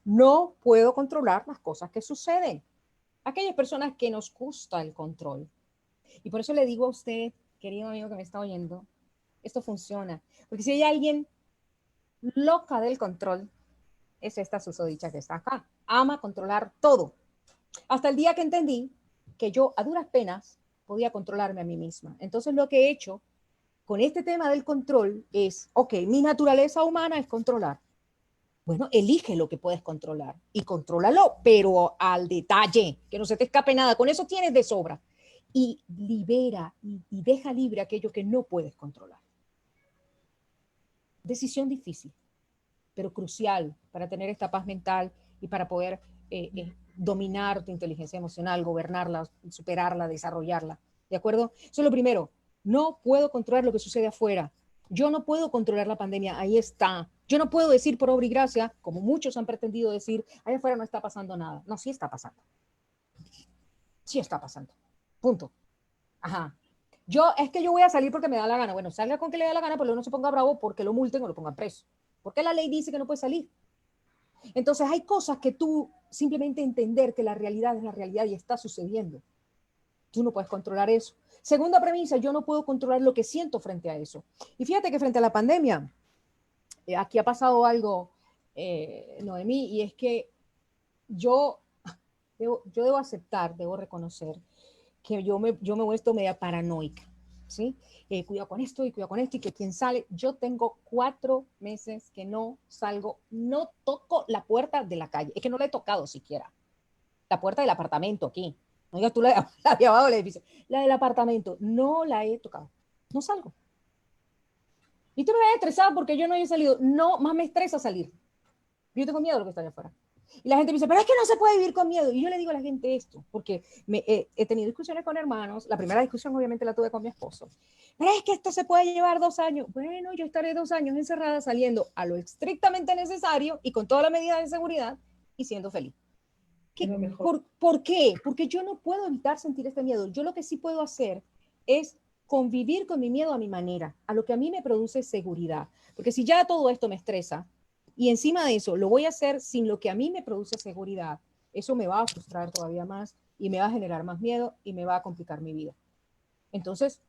no puedo controlar las cosas que suceden. Aquellas personas que nos gusta el control. Y por eso le digo a usted, querido amigo que me está oyendo, esto funciona. Porque si hay alguien loca del control, es esta susodicha que está acá. Ama controlar todo. Hasta el día que entendí que yo a duras penas podía controlarme a mí misma. Entonces lo que he hecho con este tema del control es, ok, mi naturaleza humana es controlar. Bueno, elige lo que puedes controlar y contrólalo, pero al detalle, que no se te escape nada. Con eso tienes de sobra. Y libera y deja libre aquello que no puedes controlar. Decisión difícil, pero crucial para tener esta paz mental y para poder dominar tu inteligencia emocional, gobernarla, superarla, desarrollarla y ¿de acuerdo? Eso es lo primero. No puedo controlar lo que sucede afuera. Yo no puedo controlar la pandemia, ahí está. Yo no puedo decir por obra y gracia, como muchos han pretendido decir, allá afuera no está pasando nada. No, sí está pasando. Sí está pasando. Punto. Ajá. Es que yo voy a salir porque me da la gana. Bueno, salga con que le da la gana, pero no se ponga bravo porque lo multen o lo pongan preso. Porque la ley dice que no puede salir. Entonces hay cosas que tú simplemente entender que la realidad es la realidad y está sucediendo. Tú no puedes controlar eso. Segunda premisa, yo no puedo controlar lo que siento frente a eso. Y fíjate que frente a la pandemia, aquí ha pasado algo, Noemí, y es que yo debo aceptar, debo reconocer que yo me he vuelto media paranoica, ¿sí? Cuidado con esto y cuidado con esto y que quién sale. Yo tengo 4 meses que no salgo, no toco la puerta de la calle. Es que no la he tocado siquiera. La puerta del apartamento aquí. No digas tú la de abajo del edificio. La del apartamento, no la he tocado. No salgo. Y tú me ves estresada porque yo no he salido. No, más me estresa salir. Yo tengo miedo de lo que está allá afuera. Y la gente me dice, pero es que no se puede vivir con miedo. Y yo le digo a la gente esto, porque he tenido discusiones con hermanos. La primera discusión obviamente la tuve con mi esposo. Pero es que esto se puede llevar 2 años. Bueno, yo estaré 2 años encerrada saliendo a lo estrictamente necesario y con toda la medida de seguridad y siendo feliz. ¿Por qué? Porque yo no puedo evitar sentir este miedo. Yo lo que sí puedo hacer es convivir con mi miedo a mi manera, a lo que a mí me produce seguridad. Porque si ya todo esto me estresa y encima de eso lo voy a hacer sin lo que a mí me produce seguridad, eso me va a frustrar todavía más y me va a generar más miedo y me va a complicar mi vida. Entonces,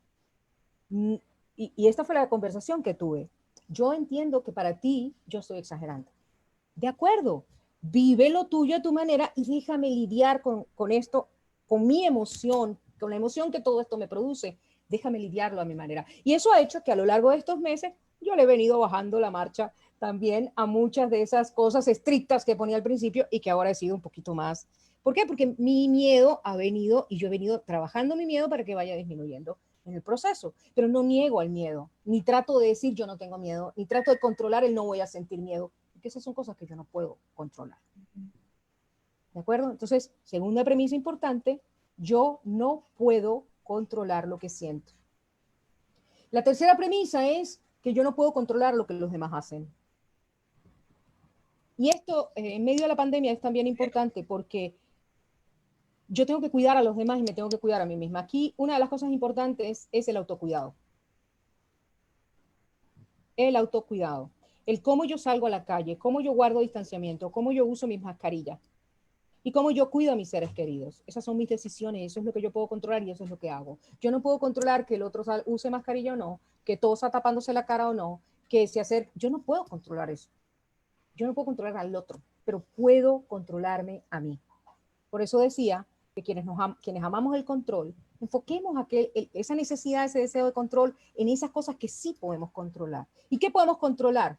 y esta fue la conversación que tuve. Yo entiendo que para ti yo estoy exagerando. De acuerdo, vive lo tuyo a tu manera y déjame lidiar con esto, con mi emoción, con la emoción que todo esto me produce. Déjame lidiarlo a mi manera. Y eso ha hecho que a lo largo de estos meses yo le he venido bajando la marcha también a muchas de esas cosas estrictas que ponía al principio y que ahora he sido un poquito más. ¿Por qué? Porque mi miedo ha venido y yo he venido trabajando mi miedo para que vaya disminuyendo en el proceso, pero no niego al miedo, ni trato de decir yo no tengo miedo, ni trato de controlar el no voy a sentir miedo, porque esas son cosas que yo no puedo controlar. ¿De acuerdo? Entonces, segunda premisa importante, yo no puedo controlar lo que siento. La tercera premisa es que yo no puedo controlar lo que los demás hacen. Y esto, en medio de la pandemia, es también importante porque yo tengo que cuidar a los demás y me tengo que cuidar a mí misma. Aquí, una de las cosas importantes es el autocuidado. El autocuidado. El cómo yo salgo a la calle, cómo yo guardo distanciamiento, cómo yo uso mis mascarillas y cómo yo cuido a mis seres queridos. Esas son mis decisiones, eso es lo que yo puedo controlar y eso es lo que hago. Yo no puedo controlar que el otro use mascarilla o no, que todo está tapándose la cara o no, que se acerque. Yo no puedo controlar eso. Yo no puedo controlar al otro, pero puedo controlarme a mí. Por eso decía que quienes amamos el control, enfoquemos esa necesidad, ese deseo de control en esas cosas que sí podemos controlar. ¿Y qué podemos controlar?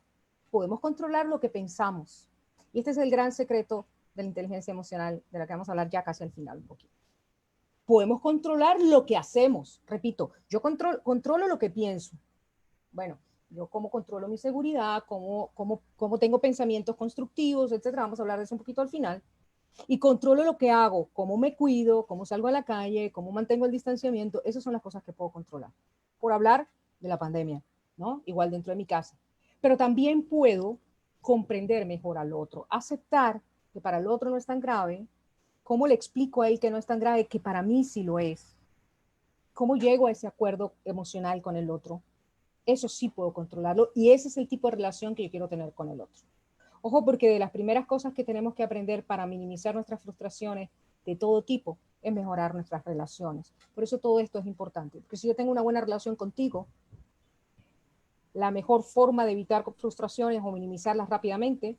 Podemos controlar lo que pensamos. Y este es el gran secreto de la inteligencia emocional, de la que vamos a hablar ya casi al final un poquito. Podemos controlar lo que hacemos. Repito, yo controlo lo que pienso. Bueno, yo cómo controlo mi seguridad, cómo tengo pensamientos constructivos, etcétera. Vamos a hablar de eso un poquito al final. Y controlo lo que hago, cómo me cuido, cómo salgo a la calle, cómo mantengo el distanciamiento. Esas son las cosas que puedo controlar. Por hablar de la pandemia, ¿no? Igual dentro de mi casa. Pero también puedo comprender mejor al otro, aceptar que para el otro no es tan grave, cómo le explico a él que no es tan grave, que para mí sí lo es, cómo llego a ese acuerdo emocional con el otro. Eso sí puedo controlarlo y ese es el tipo de relación que yo quiero tener con el otro. Ojo, porque de las primeras cosas que tenemos que aprender para minimizar nuestras frustraciones de todo tipo es mejorar nuestras relaciones. Por eso todo esto es importante. Porque si yo tengo una buena relación contigo, la mejor forma de evitar frustraciones o minimizarlas rápidamente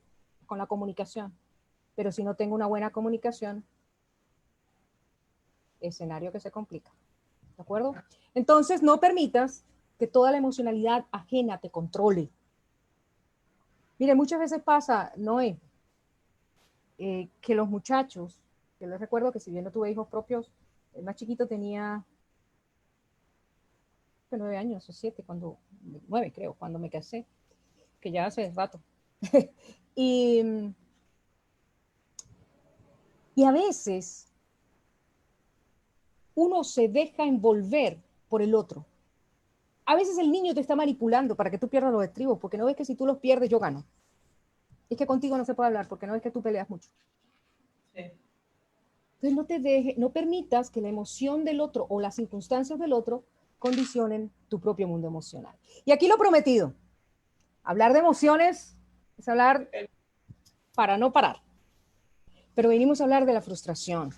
es con la comunicación. Pero si no tengo una buena comunicación, escenario que se complica. ¿De acuerdo? Entonces, no permitas que toda la emocionalidad ajena te controle. Mire, muchas veces pasa, Noé, que los muchachos, yo les recuerdo que si bien no tuve hijos propios, el más chiquito tenía 9 años o 7, 9 creo, cuando me casé, que ya hace rato. y, y a veces uno se deja envolver por el otro. A veces el niño te está manipulando para que tú pierdas los estribos, porque no ves que si tú los pierdes, yo gano. Es que contigo no se puede hablar, porque no ves que tú peleas mucho. Sí. Entonces no permitas que la emoción del otro o las circunstancias del otro condicionen tu propio mundo emocional. Y aquí lo prometido, hablar de emociones es hablar para no parar. Pero venimos a hablar de la frustración.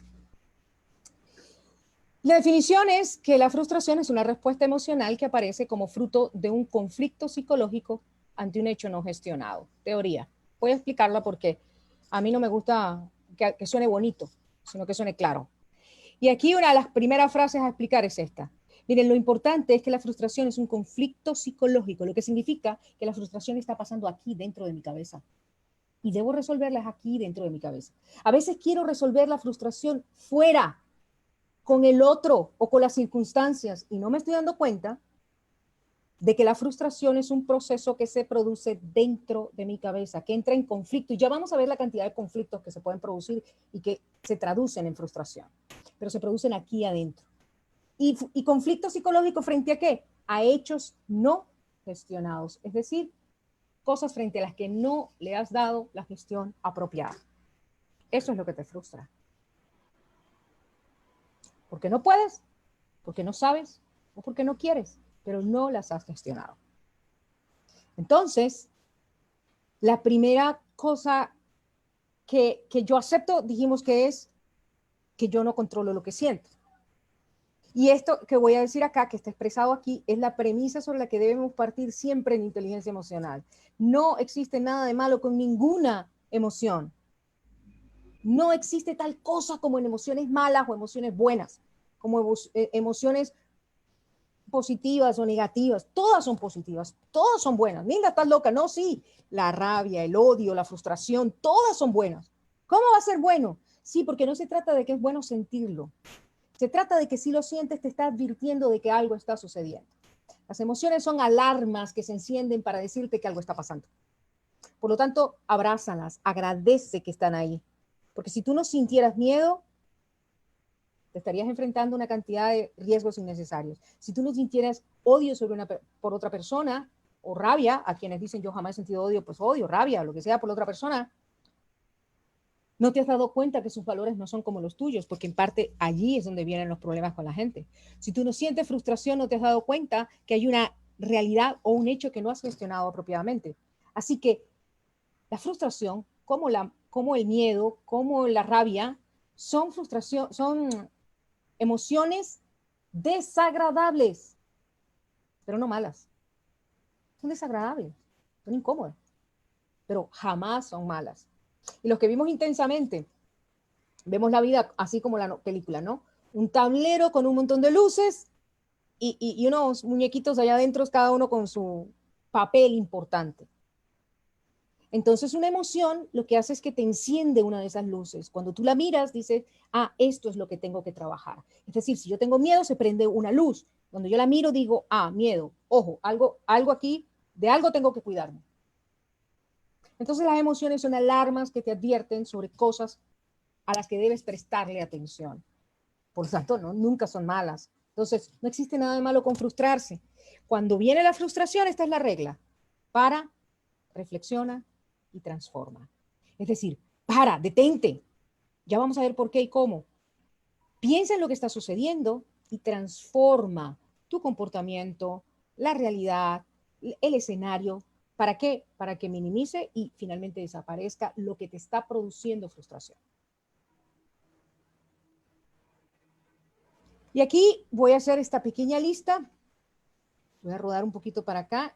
La definición es que la frustración es una respuesta emocional que aparece como fruto de un conflicto psicológico ante un hecho no gestionado. Teoría. Voy a explicarla porque a mí no me gusta que suene bonito, sino que suene claro. Y aquí una de las primeras frases a explicar es esta. Miren, lo importante es que la frustración es un conflicto psicológico, lo que significa que la frustración está pasando aquí dentro de mi cabeza. Y debo resolverlas aquí dentro de mi cabeza. A veces quiero resolver la frustración fuera, con el otro o con las circunstancias, y no me estoy dando cuenta de que la frustración es un proceso que se produce dentro de mi cabeza, que entra en conflicto. Y ya vamos a ver la cantidad de conflictos que se pueden producir y que se traducen en frustración, pero se producen aquí adentro. Y conflicto psicológico frente a qué? A hechos no gestionados, es decir, cosas frente a las que no le has dado la gestión apropiada. Eso es lo que te frustra. Porque no puedes, porque no sabes o porque no quieres, pero no las has gestionado. Entonces, la primera cosa que yo acepto, dijimos que es que yo no controlo lo que siento. Y esto que voy a decir acá, que está expresado aquí, es la premisa sobre la que debemos partir siempre en inteligencia emocional. No existe nada de malo con ninguna emoción. No existe tal cosa como en emociones malas o emociones buenas, como emociones positivas o negativas. Todas son positivas, todas son buenas. Linda, estás loca. No, sí, la rabia, el odio, la frustración, todas son buenas. ¿Cómo va a ser bueno? Sí, porque no se trata de que es bueno sentirlo. Se trata de que si lo sientes te está advirtiendo de que algo está sucediendo. Las emociones son alarmas que se encienden para decirte que algo está pasando. Por lo tanto, abrázalas, agradece que están ahí. Porque si tú no sintieras miedo, te estarías enfrentando a una cantidad de riesgos innecesarios. Si tú no sintieras odio por otra persona o rabia, a quienes dicen yo jamás he sentido odio, pues odio, rabia, lo que sea por la otra persona, no te has dado cuenta que sus valores no son como los tuyos, porque en parte allí es donde vienen los problemas con la gente. Si tú no sientes frustración, no te has dado cuenta que hay una realidad o un hecho que no has gestionado apropiadamente. Así que la frustración, como el miedo, como la rabia, son emociones desagradables, pero no malas. Son desagradables, son incómodas, pero jamás son malas. Y los que vimos intensamente, vemos la vida así como la película, ¿no? Un tablero con un montón de luces y unos muñequitos allá adentro, cada uno con su papel importante. Entonces una emoción lo que hace es que te enciende una de esas luces. Cuando tú la miras, dices, ah, esto es lo que tengo que trabajar. Es decir, si yo tengo miedo, se prende una luz. Cuando yo la miro, digo, ah, miedo, ojo, algo aquí, de algo tengo que cuidarme. Entonces las emociones son alarmas que te advierten sobre cosas a las que debes prestarle atención. Por lo tanto, no, nunca son malas. Entonces, no existe nada de malo con frustrarse. Cuando viene la frustración, esta es la regla. Para, reflexiona y transforma. Es decir, para, detente. Ya vamos a ver por qué y cómo. Piensa en lo que está sucediendo y transforma tu comportamiento, la realidad, el escenario. ¿Para qué? Para que minimice y finalmente desaparezca lo que te está produciendo frustración. Y aquí voy a hacer esta pequeña lista. Voy a rodar un poquito para acá.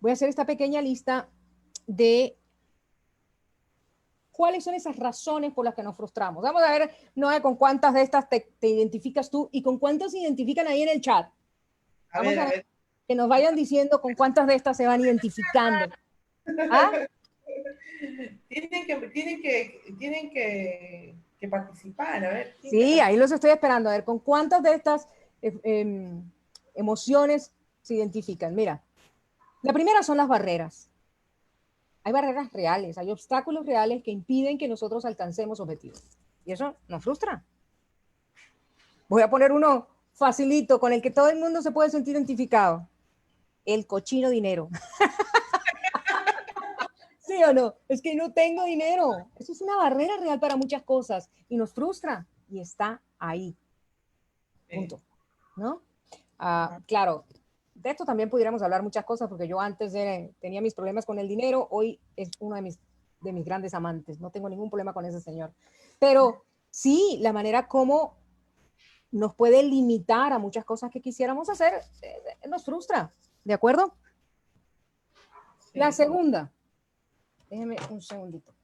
Voy a hacer esta pequeña lista de cuáles son esas razones por las que nos frustramos. Vamos a ver, Noé, con cuántas de estas te identificas tú y con cuántas se identifican ahí en el chat. Vamos a ver que nos vayan diciendo con cuántas de estas se van identificando. ¿Ah? Tienen que participar, a ver. Sí, ahí los estoy esperando. A ver, con cuántas de estas emociones se identifican. Mira, la primera son las barreras. Hay barreras reales, hay obstáculos reales que impiden que nosotros alcancemos objetivos. Y eso nos frustra. Voy a poner uno facilito con el que todo el mundo se puede sentir identificado. El cochino dinero. ¿Sí o no? Es que no tengo dinero. Eso es una barrera real para muchas cosas y nos frustra y está ahí. Punto. ¿No? Claro, de esto también pudiéramos hablar muchas cosas porque yo antes tenía mis problemas con el dinero, hoy es uno de mis grandes amantes, no tengo ningún problema con ese señor. Pero sí, la manera como nos puede limitar a muchas cosas que quisiéramos hacer, nos frustra, ¿de acuerdo? Sí. La segunda, déjeme un segundito.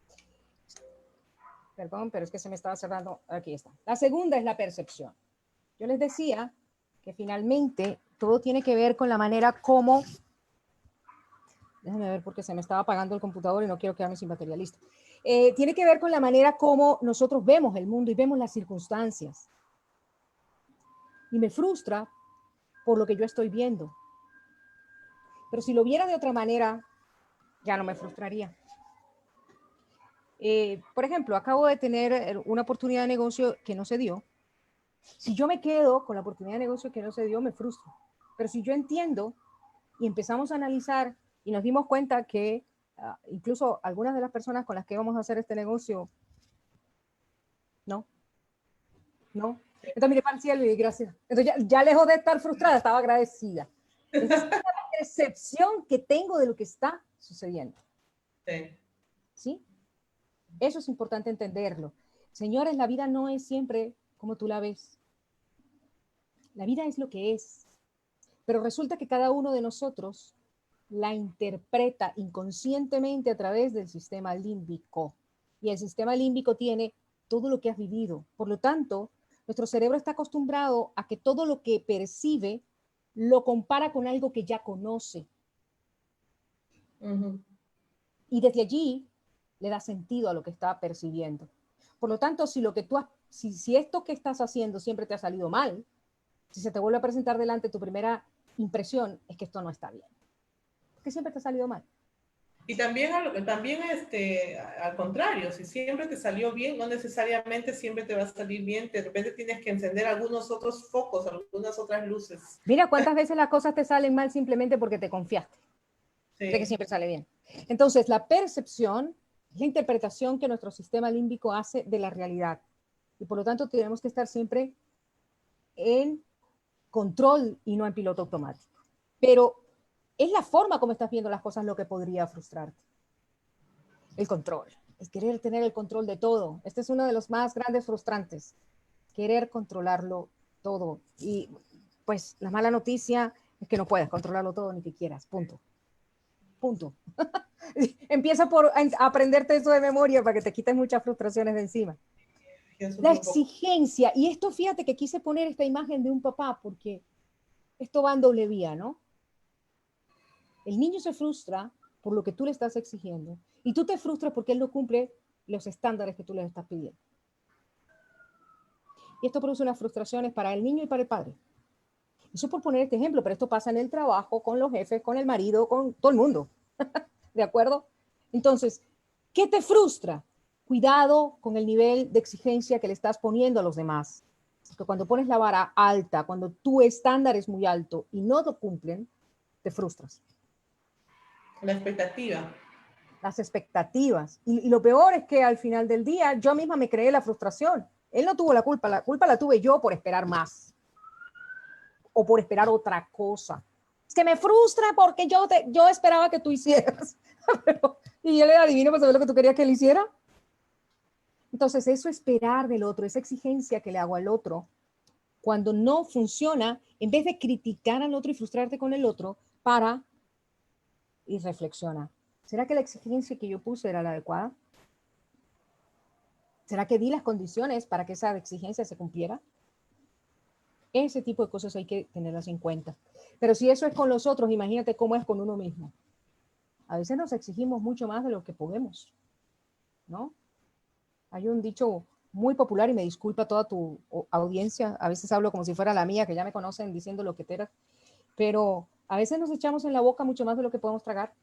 Perdón, pero es que se me estaba cerrando. Aquí está. La segunda es la percepción. Yo les decía que finalmente todo tiene que ver con la manera como... Déjame ver porque se me estaba apagando el computador y no quiero quedarme sin batería. Listo. Tiene que ver con la manera como nosotros vemos el mundo y vemos las circunstancias. Y me frustra por lo que yo estoy viendo. Pero si lo viera de otra manera, ya no me frustraría. Por ejemplo, acabo de tener una oportunidad de negocio que no se dio. Si yo me quedo con la oportunidad de negocio que no se dio, me frustro. Pero si yo entiendo y empezamos a analizar y nos dimos cuenta que incluso algunas de las personas con las que vamos a hacer este negocio, no. Entonces miré para el cielo y gracias. Entonces ya lejos de estar frustrada, estaba agradecida. Esa es la percepción que tengo de lo que está sucediendo. Sí. ¿Sí? Eso es importante entenderlo. Señores, la vida no es siempre como tú la ves. La vida es lo que es. Pero resulta que cada uno de nosotros la interpreta inconscientemente a través del sistema límbico. Y el sistema límbico tiene todo lo que has vivido. Por lo tanto, nuestro cerebro está acostumbrado a que todo lo que percibe lo compara con algo que ya conoce. Y desde allí le da sentido a lo que está percibiendo. Por lo tanto, si esto que estás haciendo siempre te ha salido mal, si se te vuelve a presentar delante tu primera impresión, es que esto no está bien. Porque siempre te ha salido mal. Y también al contrario, si siempre te salió bien, no necesariamente siempre te va a salir bien. De repente tienes que encender algunos otros focos, algunas otras luces. Mira cuántas veces las cosas te salen mal simplemente porque te confiaste de que siempre sale bien. Entonces, la percepción es la interpretación que nuestro sistema límbico hace de la realidad. Y por lo tanto, tenemos que estar siempre en control y no en piloto automático. Pero es la forma como estás viendo las cosas lo que podría frustrarte. El control, el querer tener el control de todo. Este es uno de los más grandes frustrantes, querer controlarlo todo. Y pues la mala noticia es que no puedes controlarlo todo ni que quieras, punto. Punto. Empieza por aprenderte eso de memoria para que te quites muchas frustraciones de encima. La exigencia, y esto fíjate que quise poner esta imagen de un papá porque esto va en doble vía, ¿no? El niño se frustra por lo que tú le estás exigiendo y tú te frustras porque él no cumple los estándares que tú le estás pidiendo. Y esto produce unas frustraciones para el niño y para el padre. Eso por poner este ejemplo, pero esto pasa en el trabajo, con los jefes, con el marido, con todo el mundo. ¿De acuerdo? Entonces, ¿qué te frustra? Cuidado con el nivel de exigencia que le estás poniendo a los demás. Porque cuando pones la vara alta, cuando tu estándar es muy alto y no lo cumplen, te frustras. La expectativa. Las expectativas. Y lo peor es que al final del día yo misma me creé la frustración. Él no tuvo la culpa la tuve yo por esperar más o por esperar otra cosa. Es que me frustra porque yo esperaba que tú hicieras. Y yo le adivino para saber lo que tú querías que él hiciera. Entonces, eso esperar del otro, esa exigencia que le hago al otro, cuando no funciona, en vez de criticar al otro y frustrarte con el otro, para y reflexiona. ¿Será que la exigencia que yo puse era la adecuada? ¿Será que di las condiciones para que esa exigencia se cumpliera? Ese tipo de cosas hay que tenerlas en cuenta. Pero si eso es con los otros, imagínate cómo es con uno mismo. A veces nos exigimos mucho más de lo que podemos, ¿no? Hay un dicho muy popular, y me disculpa toda tu audiencia, a veces hablo como si fuera la mía, que ya me conocen diciendo lo que te era, pero a veces nos echamos en la boca mucho más de lo que podemos tragar.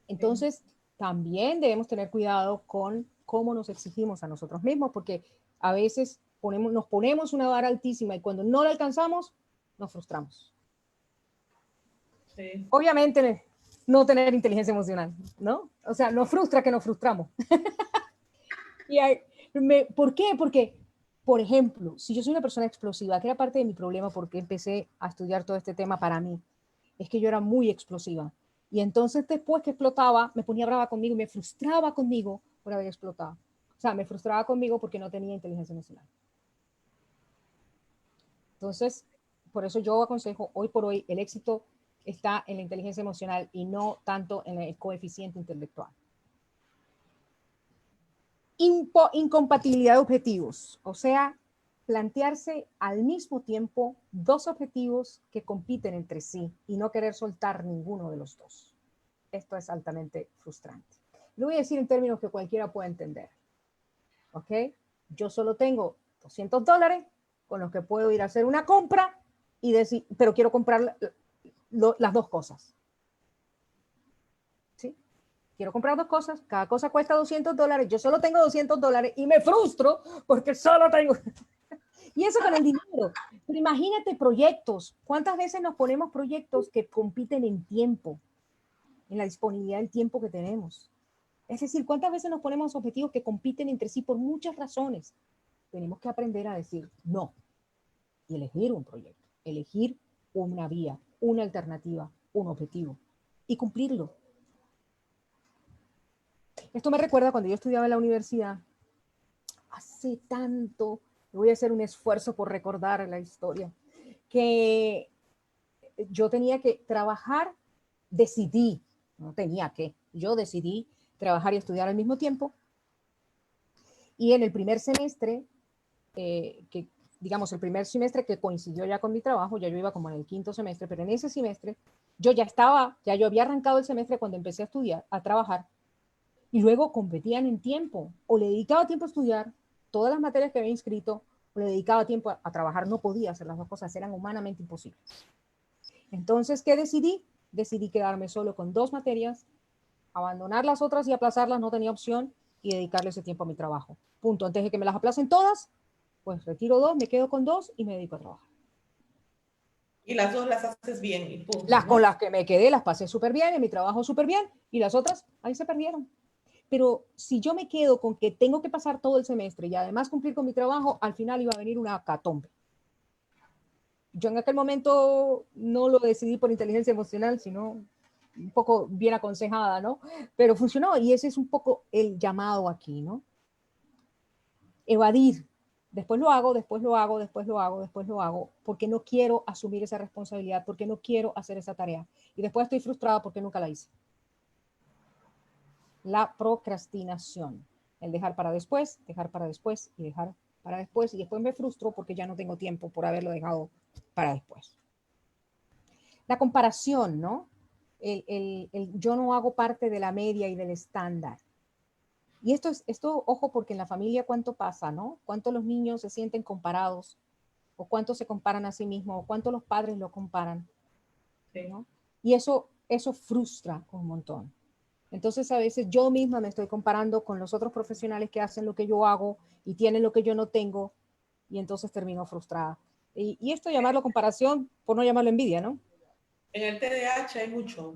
Entonces, también debemos tener cuidado con cómo nos exigimos a nosotros mismos, porque a veces nos ponemos una vara altísima y cuando no la alcanzamos, nos frustramos. Sí. Obviamente, no tener inteligencia emocional, ¿no? O sea, nos frustra que nos frustramos. ¿Por qué? Porque, por ejemplo, si yo soy una persona explosiva, que era parte de mi problema porque empecé a estudiar todo este tema para mí, es que yo era muy explosiva. Y entonces después que explotaba, me ponía brava conmigo y me frustraba conmigo por haber explotado. O sea, me frustraba conmigo porque no tenía inteligencia emocional. Entonces, por eso yo aconsejo, hoy por hoy, el éxito está en la inteligencia emocional y no tanto en el coeficiente intelectual. Incompatibilidad de objetivos, o sea, plantearse al mismo tiempo dos objetivos que compiten entre sí y no querer soltar ninguno de los dos. Esto es altamente frustrante. Lo voy a decir en términos que cualquiera pueda entender. ¿Ok? Yo solo tengo $200 con los que puedo ir a hacer una compra y decir, pero quiero comprar las dos cosas. ¿Sí? Quiero comprar dos cosas, cada cosa cuesta $200, yo solo tengo $200 y me frustro porque solo tengo... Y eso con el dinero. Pero imagínate proyectos. ¿Cuántas veces nos ponemos proyectos que compiten en tiempo, en la disponibilidad del tiempo que tenemos? Es decir, ¿cuántas veces nos ponemos objetivos que compiten entre sí por muchas razones? Tenemos que aprender a decir no y elegir un proyecto, elegir una vía, una alternativa, un objetivo y cumplirlo. Esto me recuerda cuando yo estudiaba en la universidad, hace tanto, voy a hacer un esfuerzo por recordar la historia, que yo tenía que trabajar, decidí, no tenía que, yo decidí trabajar y estudiar al mismo tiempo. Y en el primer semestre, que digamos el primer semestre que coincidió ya con mi trabajo, ya yo iba como en el quinto semestre, pero en ese semestre yo ya yo había arrancado el semestre cuando empecé a estudiar, a trabajar, y luego competían en tiempo, o le dedicaba tiempo a estudiar todas las materias que había inscrito, o le dedicaba tiempo a trabajar, no podía hacer las dos cosas, eran humanamente imposibles. Entonces, ¿qué decidí? Decidí quedarme solo con 2 materias, abandonar las otras y aplazarlas, no tenía opción, y dedicarle ese tiempo a mi trabajo. Punto. Antes de que me las aplacen todas, pues retiro 2, me quedo con 2 y me dedico a trabajar. Y las dos las haces bien y punto, Las ¿no? con las que me quedé las pasé súper bien, en mi trabajo súper bien, y las otras ahí se perdieron. Pero si yo me quedo con que tengo que pasar todo el semestre y además cumplir con mi trabajo, al final iba a venir una catombe. Yo en aquel momento no lo decidí por inteligencia emocional, sino un poco bien aconsejada, ¿no? Pero funcionó y ese es un poco el llamado aquí, ¿no? Evadir. Después lo hago, después lo hago, después lo hago, después lo hago, porque no quiero asumir esa responsabilidad, porque no quiero hacer esa tarea. Y después estoy frustrada porque nunca la hice. La procrastinación, el dejar para después y dejar para después, y después me frustro porque ya no tengo tiempo por haberlo dejado para después. La comparación, ¿no? Yo no hago parte de la media y del estándar. Y esto, ojo, porque en la familia cuánto pasa, ¿no? Cuánto los niños se sienten comparados, o cuánto se comparan a sí mismos, o cuánto los padres lo comparan, ¿no? Y eso frustra un montón. Entonces a veces yo misma me estoy comparando con los otros profesionales que hacen lo que yo hago y tienen lo que yo no tengo, y entonces termino frustrada. Y esto llamarlo comparación, por no llamarlo envidia, ¿no? En el TDAH hay mucho,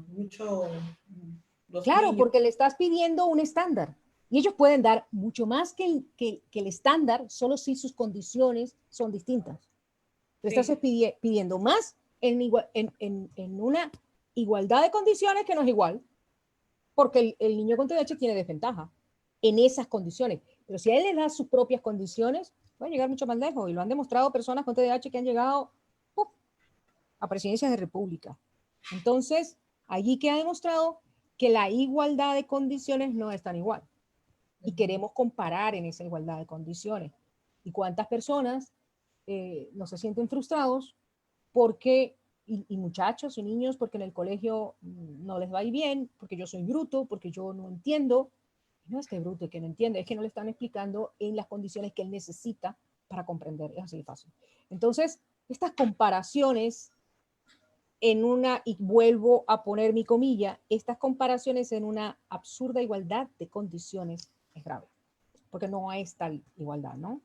los Claro, niños. porque le estás pidiendo un estándar. Y ellos pueden dar mucho más que el estándar, solo si sus condiciones son distintas. Le estás Sí, pidiendo más en una igualdad de condiciones que no es igual, porque el niño con TDAH tiene desventaja en esas condiciones. Pero si a él le da sus propias condiciones, va a llegar mucho más lejos. Y lo han demostrado personas con TDAH que han llegado a presidencias de república. Entonces, allí queda demostrado que la igualdad de condiciones no es tan igual. Y queremos comparar en esa igualdad de condiciones. ¿Y cuántas personas no se sienten frustrados porque, y muchachos y niños, porque en el colegio no les va bien, porque yo soy bruto, porque yo no entiendo? No es que es bruto y que no entiende, es que no le están explicando en las condiciones que él necesita para comprender. Es así de fácil. Entonces, estas comparaciones y vuelvo a poner mi comilla, estas comparaciones en una absurda igualdad de condiciones es grave, porque no es tal igualdad, ¿no?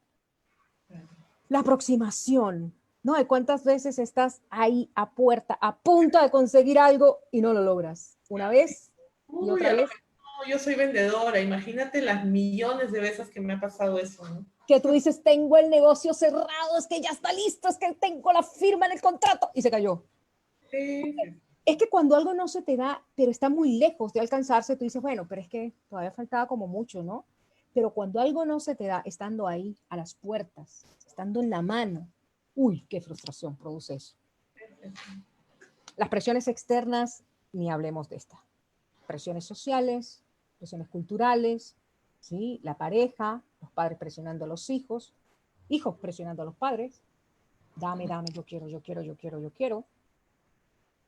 La aproximación, ¿no? De cuántas veces estás ahí a puerta, a punto de conseguir algo y no lo logras. Una vez y Uy, otra a lo vez. mejor yo soy vendedora, imagínate las millones de veces que me ha pasado eso, ¿no? Que tú dices, tengo el negocio cerrado, es que ya está listo, es que tengo la firma en el contrato y se cayó. Sí, Es que cuando algo no se te da, pero está muy lejos de alcanzarse, tú dices, bueno, pero es que todavía faltaba como mucho, ¿no? Pero cuando algo no se te da, estando ahí, a las puertas, estando en la mano, uy, qué frustración produce eso. Las presiones externas, ni hablemos de esta. Presiones sociales, presiones culturales, ¿sí? La pareja, los padres presionando a los hijos presionando a los padres, dame, dame, yo quiero, yo quiero, yo quiero, yo quiero.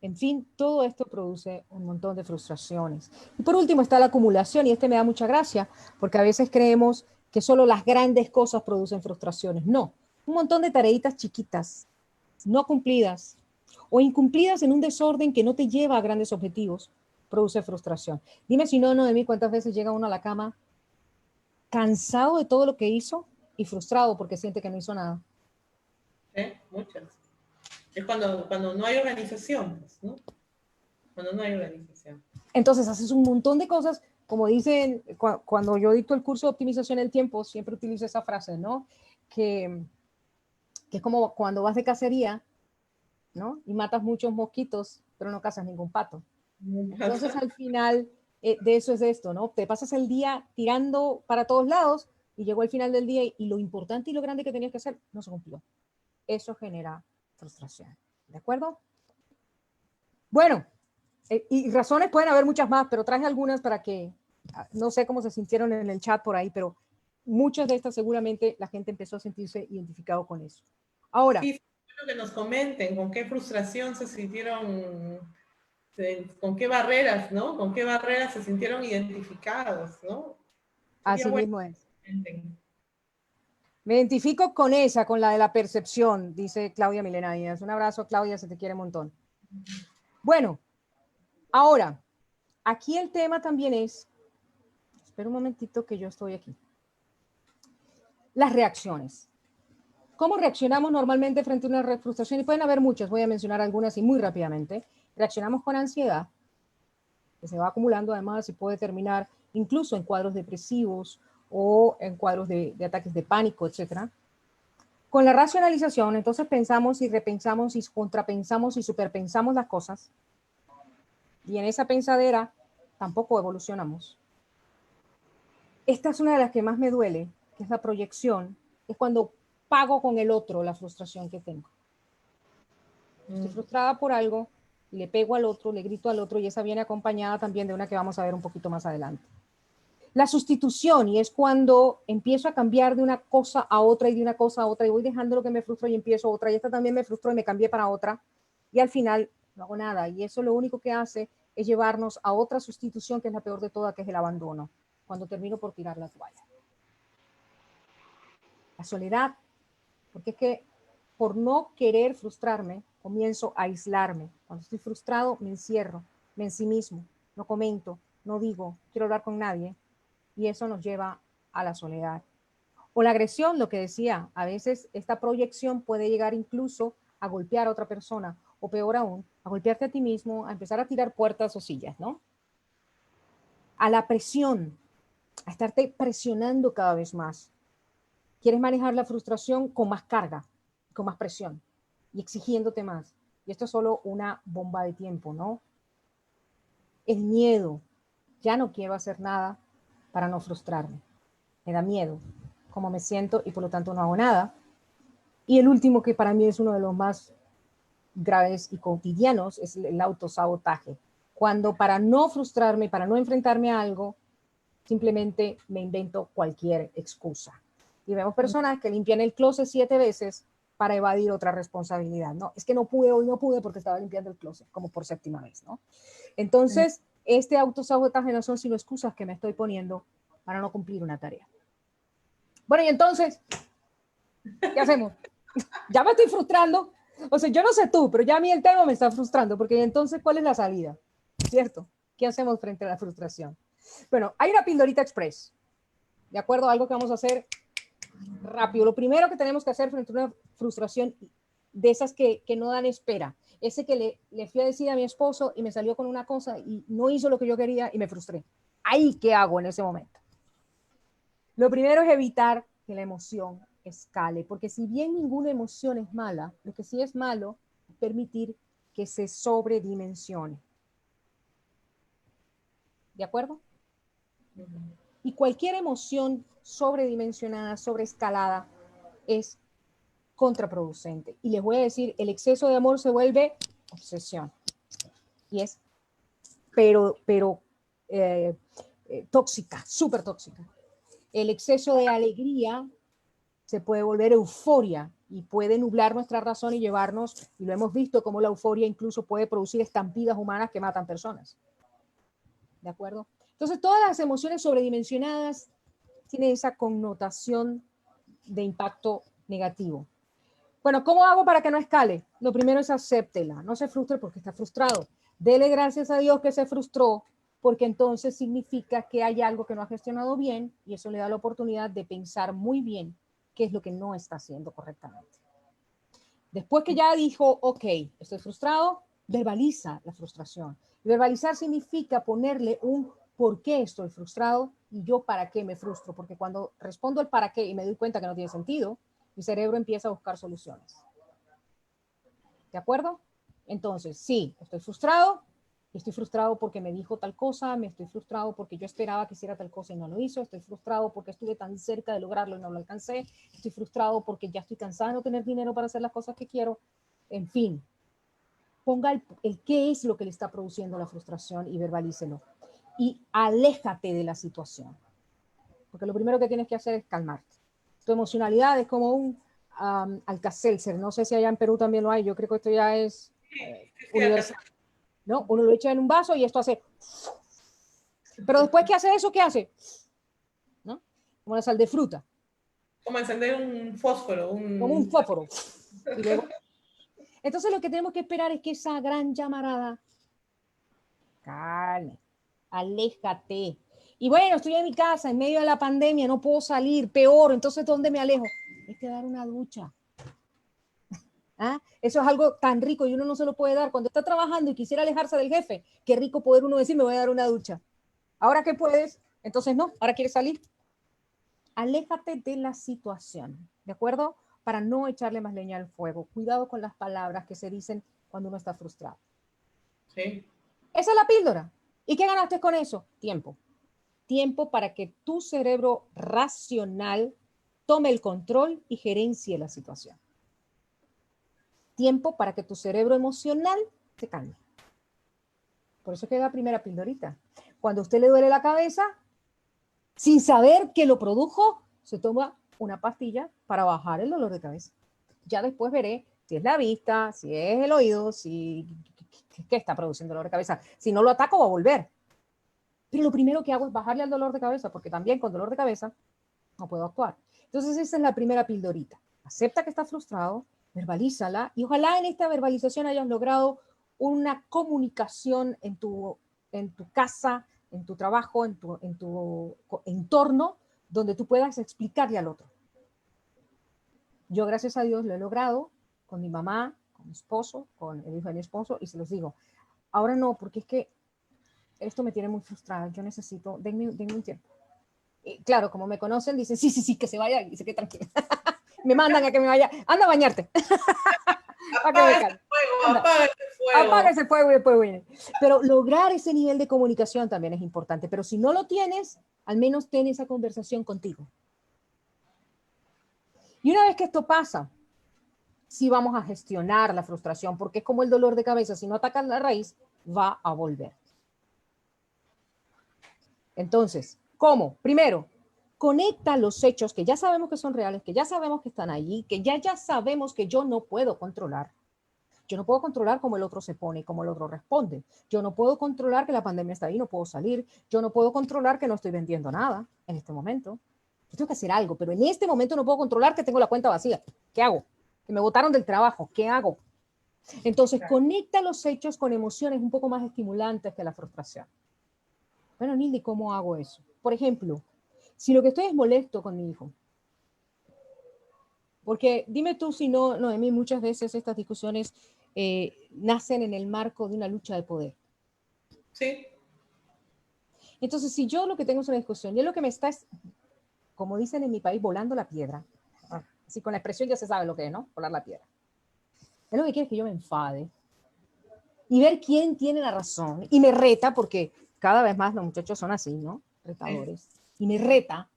En fin, todo esto produce un montón de frustraciones. Y por último está la acumulación, y este me da mucha gracia, porque a veces creemos que solo las grandes cosas producen frustraciones. No, un montón de tareitas chiquitas, no cumplidas, o incumplidas en un desorden que no te lleva a grandes objetivos, produce frustración. Dime si no, de mí, cuántas veces llega uno a la cama cansado de todo lo que hizo y frustrado porque siente que no hizo nada. muchas. Es cuando no hay organización, pues, ¿no? Cuando no hay organización. Entonces haces un montón de cosas, como dicen, cuando yo dicto el curso de optimización del tiempo, siempre utilizo esa frase, ¿no? Que es como cuando vas de cacería, ¿no? Y matas muchos mosquitos, pero no cazas ningún pato. Entonces al final de eso es esto, ¿no? Te pasas el día tirando para todos lados y llegó el final del día y lo importante y lo grande que tenías que hacer no se cumplió. Eso genera frustración. ¿De acuerdo? Bueno, y razones pueden haber muchas más, pero traje algunas para que, no sé cómo se sintieron en el chat por ahí, pero muchas de estas seguramente la gente empezó a sentirse identificado con eso. Ahora. Sí, que nos comenten con qué frustración se sintieron, con qué barreras, ¿no? Con qué barreras se sintieron identificados, ¿no? Sería Así bueno. mismo es. Me identifico con esa, con la de la percepción, dice Claudia Milena Díaz. Un abrazo, Claudia, se te quiere un montón. Bueno, ahora, aquí el tema también es, espera un momentito que yo estoy aquí. Las reacciones. ¿Cómo reaccionamos normalmente frente a una frustración? Y pueden haber muchas, voy a mencionar algunas y muy rápidamente. Reaccionamos con ansiedad, que se va acumulando además y puede terminar incluso en cuadros depresivos o en cuadros de ataques de pánico, etc. Con la racionalización, entonces pensamos y repensamos y contrapensamos y superpensamos las cosas. Y en esa pensadera tampoco evolucionamos. Esta es una de las que más me duele, que es la proyección. Es cuando pago con el otro la frustración que tengo. Estoy frustrada por algo, le pego al otro, le grito al otro, y esa viene acompañada también de una que vamos a ver un poquito más adelante. La sustitución, y es cuando empiezo a cambiar de una cosa a otra y de una cosa a otra, y voy dejando lo que me frustró y empiezo otra, y esta también me frustró y me cambié para otra, y al final no hago nada, y eso lo único que hace es llevarnos a otra sustitución que es la peor de todas, que es el abandono, cuando termino por tirar la toalla. La soledad, porque es que por no querer frustrarme, comienzo a aislarme. Cuando estoy frustrado, me encierro, me ensimismo, no comento, no digo, quiero hablar con nadie, y eso nos lleva a la soledad. O la agresión, lo que decía, a veces esta proyección puede llegar incluso a golpear a otra persona, o peor aún, a golpearte a ti mismo, a empezar a tirar puertas o sillas, ¿no? A la presión, a estarte presionando cada vez más. Quieres manejar la frustración con más carga, con más presión y exigiéndote más. Y esto es solo una bomba de tiempo, ¿no? El miedo. Ya no quiero hacer nada para no frustrarme. Me da miedo cómo me siento y por lo tanto no hago nada. Y el último, que para mí es uno de los más graves y cotidianos, es el autosabotaje. Cuando para no frustrarme, para no enfrentarme a algo, simplemente me invento cualquier excusa. Y vemos personas que limpian el closet 7 veces para evadir otra responsabilidad, ¿no? Es que no pude, hoy no pude porque estaba limpiando el closet, como por 7ª vez, ¿no? Entonces, este autosabotaje no son sino excusas que me estoy poniendo para no cumplir una tarea. Bueno, y entonces, ¿qué hacemos? Ya me estoy frustrando. O sea, yo no sé tú, pero ya a mí el tema me está frustrando, porque entonces, ¿cuál es la salida? ¿Cierto? ¿Qué hacemos frente a la frustración? Bueno, hay una pildorita express. ¿De acuerdo? Algo que vamos a hacer rápido. Lo primero que tenemos que hacer frente a una frustración de esas que no dan espera, ese que le fui a decir a mi esposo y me salió con una cosa y no hizo lo que yo quería y me frustré. ¿Ahí qué hago en ese momento? Lo primero es evitar que la emoción escale, porque si bien ninguna emoción es mala, lo que sí es malo es permitir que se sobredimensione. ¿De acuerdo? Y cualquier emoción sobredimensionada, sobreescalada, es contraproducente. Y les voy a decir, el exceso de amor se vuelve obsesión. Y es, tóxica, súper tóxica. El exceso de alegría se puede volver euforia y puede nublar nuestra razón y llevarnos, y lo hemos visto, como la euforia incluso puede producir estampidas humanas que matan personas. ¿De acuerdo? Entonces, todas las emociones sobredimensionadas tienen esa connotación de impacto negativo. Bueno, ¿cómo hago para que no escale? Lo primero es acéptela, no se frustre porque está frustrado. Dele gracias a Dios que se frustró, porque entonces significa que hay algo que no ha gestionado bien y eso le da la oportunidad de pensar muy bien qué es lo que no está haciendo correctamente. Después que ya dijo, ok, estoy frustrado, verbaliza la frustración. Verbalizar significa ponerle un por qué estoy frustrado y yo para qué me frustro, porque cuando respondo el para qué y me doy cuenta que no tiene sentido, mi cerebro empieza a buscar soluciones. ¿De acuerdo? Entonces, sí, estoy frustrado porque me dijo tal cosa, me estoy frustrado porque yo esperaba que hiciera tal cosa y no lo hizo, estoy frustrado porque estuve tan cerca de lograrlo y no lo alcancé, estoy frustrado porque ya estoy cansada de no tener dinero para hacer las cosas que quiero. En fin, ponga el qué es lo que le está produciendo la frustración y verbalícelo. Y aléjate de la situación. Porque lo primero que tienes que hacer es calmarte. Tu emocionalidad es como un Alka-Seltzer. No sé si allá en Perú también lo hay. Yo creo que esto ya es universal. ¿No? Uno lo echa en un vaso y esto hace... Pero después que hace eso, ¿qué hace? ¿No? Como la sal de fruta. Como encender un fósforo. Como un fósforo. Y luego... Entonces lo que tenemos que esperar es que esa gran llamarada calme, aléjate. Y bueno, estoy en mi casa en medio de la pandemia, no puedo salir, peor, entonces ¿dónde me alejo? Es que dar una ducha. ¿Ah? Eso es algo tan rico y uno no se lo puede dar. Cuando está trabajando y quisiera alejarse del jefe, qué rico poder uno decir, me voy a dar una ducha. Ahora que puedes, entonces no, ahora quieres salir. Aléjate de la situación, ¿de acuerdo? Para no echarle más leña al fuego. Cuidado con las palabras que se dicen cuando uno está frustrado. Sí. Esa es la píldora. ¿Y qué ganaste con eso? Tiempo. Tiempo para que tu cerebro racional tome el control y gerencie la situación. Tiempo para que tu cerebro emocional se calme. Por eso queda la primera pildorita. Cuando a usted le duele la cabeza, sin saber que lo produjo, se toma una pastilla para bajar el dolor de cabeza. Ya después veré si es la vista, si es el oído, si qué está produciendo dolor de cabeza. Si no lo ataco, va a volver. Pero lo primero que hago es bajarle al dolor de cabeza, porque también con dolor de cabeza no puedo actuar. Entonces esa es la primera pildorita. Acepta que estás frustrado, verbalízala y ojalá en esta verbalización hayas logrado una comunicación en tu casa, en tu trabajo, en tu entorno, donde tú puedas explicarle al otro. Yo, gracias a Dios, lo he logrado con mi mamá, con mi esposo, con el hijo de mi esposo, y se los digo. Ahora no, porque es que esto me tiene muy frustrada. Yo necesito, denme un tiempo. Y claro, como me conocen, dicen, sí, que se vaya y se quede tranquila. Me mandan a que me vaya. Anda a bañarte. Apaga ese fuego, apaga ese fuego. Apaga ese fuego y después viene. Pero lograr ese nivel de comunicación también es importante. Pero si no lo tienes, al menos ten esa conversación contigo. Y una vez que esto pasa, sí vamos a gestionar la frustración, porque es como el dolor de cabeza. Si no atacas la raíz, va a volver. Entonces, ¿cómo? Primero, conecta los hechos que ya sabemos que son reales, que ya sabemos que están allí, que ya sabemos que yo no puedo controlar. Yo no puedo controlar cómo el otro se pone, cómo el otro responde. Yo no puedo controlar que la pandemia está ahí, no puedo salir. Yo no puedo controlar que no estoy vendiendo nada en este momento. Yo tengo que hacer algo, pero en este momento no puedo controlar que tengo la cuenta vacía. ¿Qué hago? Que me botaron del trabajo. ¿Qué hago? Entonces, conecta los hechos con emociones un poco más estimulantes que la frustración. Bueno, Nilde, ¿cómo hago eso? Por ejemplo, si lo que estoy es molesto con mi hijo, Porque dime tú si no, Noemí, muchas veces estas discusiones nacen en el marco de una lucha de poder. Sí. Entonces, si yo lo que tengo es una discusión, y es lo que me está, como dicen en mi país, volando la piedra, así con la expresión ya se sabe lo que es, ¿no? Volar la piedra. Es lo que quiere que yo me enfade y ver quién tiene la razón y me reta, porque cada vez más los muchachos son así, ¿no? Retadores. Y me reta.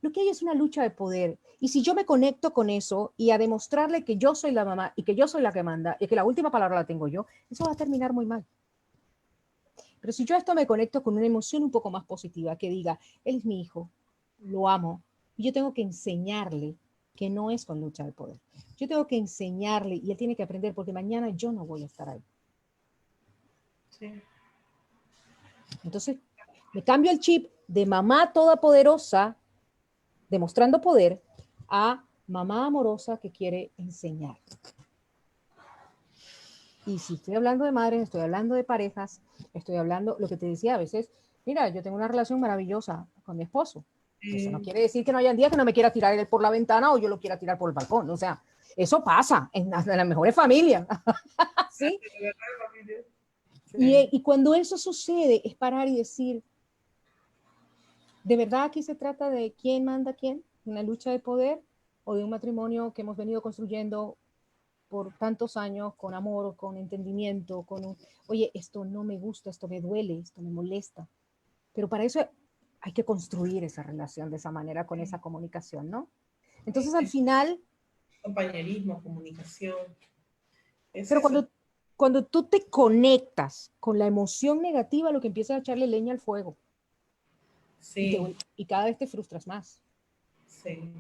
Lo que hay es una lucha de poder. Y si yo me conecto con eso y a demostrarle que yo soy la mamá y que yo soy la que manda y que la última palabra la tengo yo, eso va a terminar muy mal. Pero si yo a esto me conecto con una emoción un poco más positiva, que diga, él es mi hijo, lo amo, y yo tengo que enseñarle que no es con lucha de poder. Yo tengo que enseñarle y él tiene que aprender porque mañana yo no voy a estar ahí. Sí. Entonces, me cambio el chip de mamá todopoderosa, demostrando poder, a mamá amorosa que quiere enseñar. Y si estoy hablando de madres, estoy hablando de parejas, estoy hablando, lo que te decía a veces, mira, yo tengo una relación maravillosa con mi esposo. Eso no quiere decir que no hayan días que no me quiera tirar él por la ventana o yo lo quiera tirar por el balcón. O sea, eso pasa en las mejores familias. ¿Sí? Y cuando eso sucede, es parar y decir, ¿de verdad aquí se trata de quién manda quién? ¿Una lucha de poder o de un matrimonio que hemos venido construyendo por tantos años con amor, con entendimiento, oye, esto no me gusta, esto me duele, esto me molesta? Pero para eso hay que construir esa relación de esa manera, con esa comunicación, ¿no? Entonces, al final... Compañerismo, comunicación. Es Pero eso. cuando tú te conectas con la emoción negativa, lo que empieza es a echarle leña al fuego. Sí. Y cada vez te frustras más. Sí.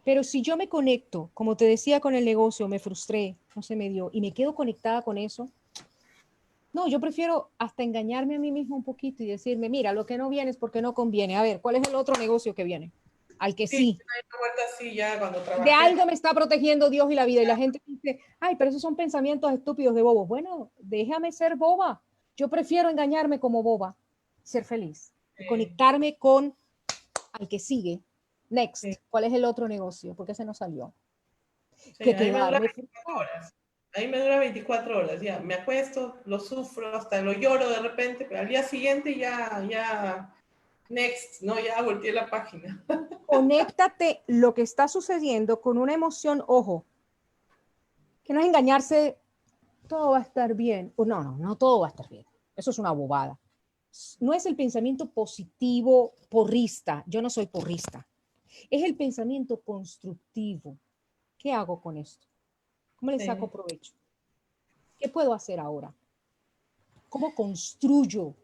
Pero si yo me conecto, como te decía con el negocio, me frustré, no se me dio, y me quedo conectada con eso, no, yo prefiero hasta engañarme a mí mismo un poquito y decirme, mira, lo que no viene es porque no conviene. A ver, ¿cuál es el otro negocio que viene? Al que Sí, sí. hay una vuelta así ya cuando De trabajé. algo me está protegiendo Dios y la vida. Y la gente dice, ay, pero esos son pensamientos estúpidos de bobos. Bueno, déjame ser boba. Yo prefiero engañarme como boba, ser feliz y conectarme con al que sigue. Next, Sí, ¿cuál es el otro negocio? ¿Por qué se nos salió? sí, Que a mí me dura quedarme 24 frustrada. horas. A mí me dura 24 horas, ya. Me acuesto, lo sufro, hasta lo lloro de repente, pero al día siguiente ya, next, no, ya volteé la página. Conéctate lo que está sucediendo con una emoción, ojo, que no es engañarse, todo va a estar bien. O no, no todo va a estar bien. Eso es una bobada. No es el pensamiento positivo porrista. Yo no soy porrista. Es el pensamiento constructivo. ¿Qué hago con esto? ¿Cómo le saco Sí, provecho? ¿Qué puedo hacer ahora? ¿Cómo construyo?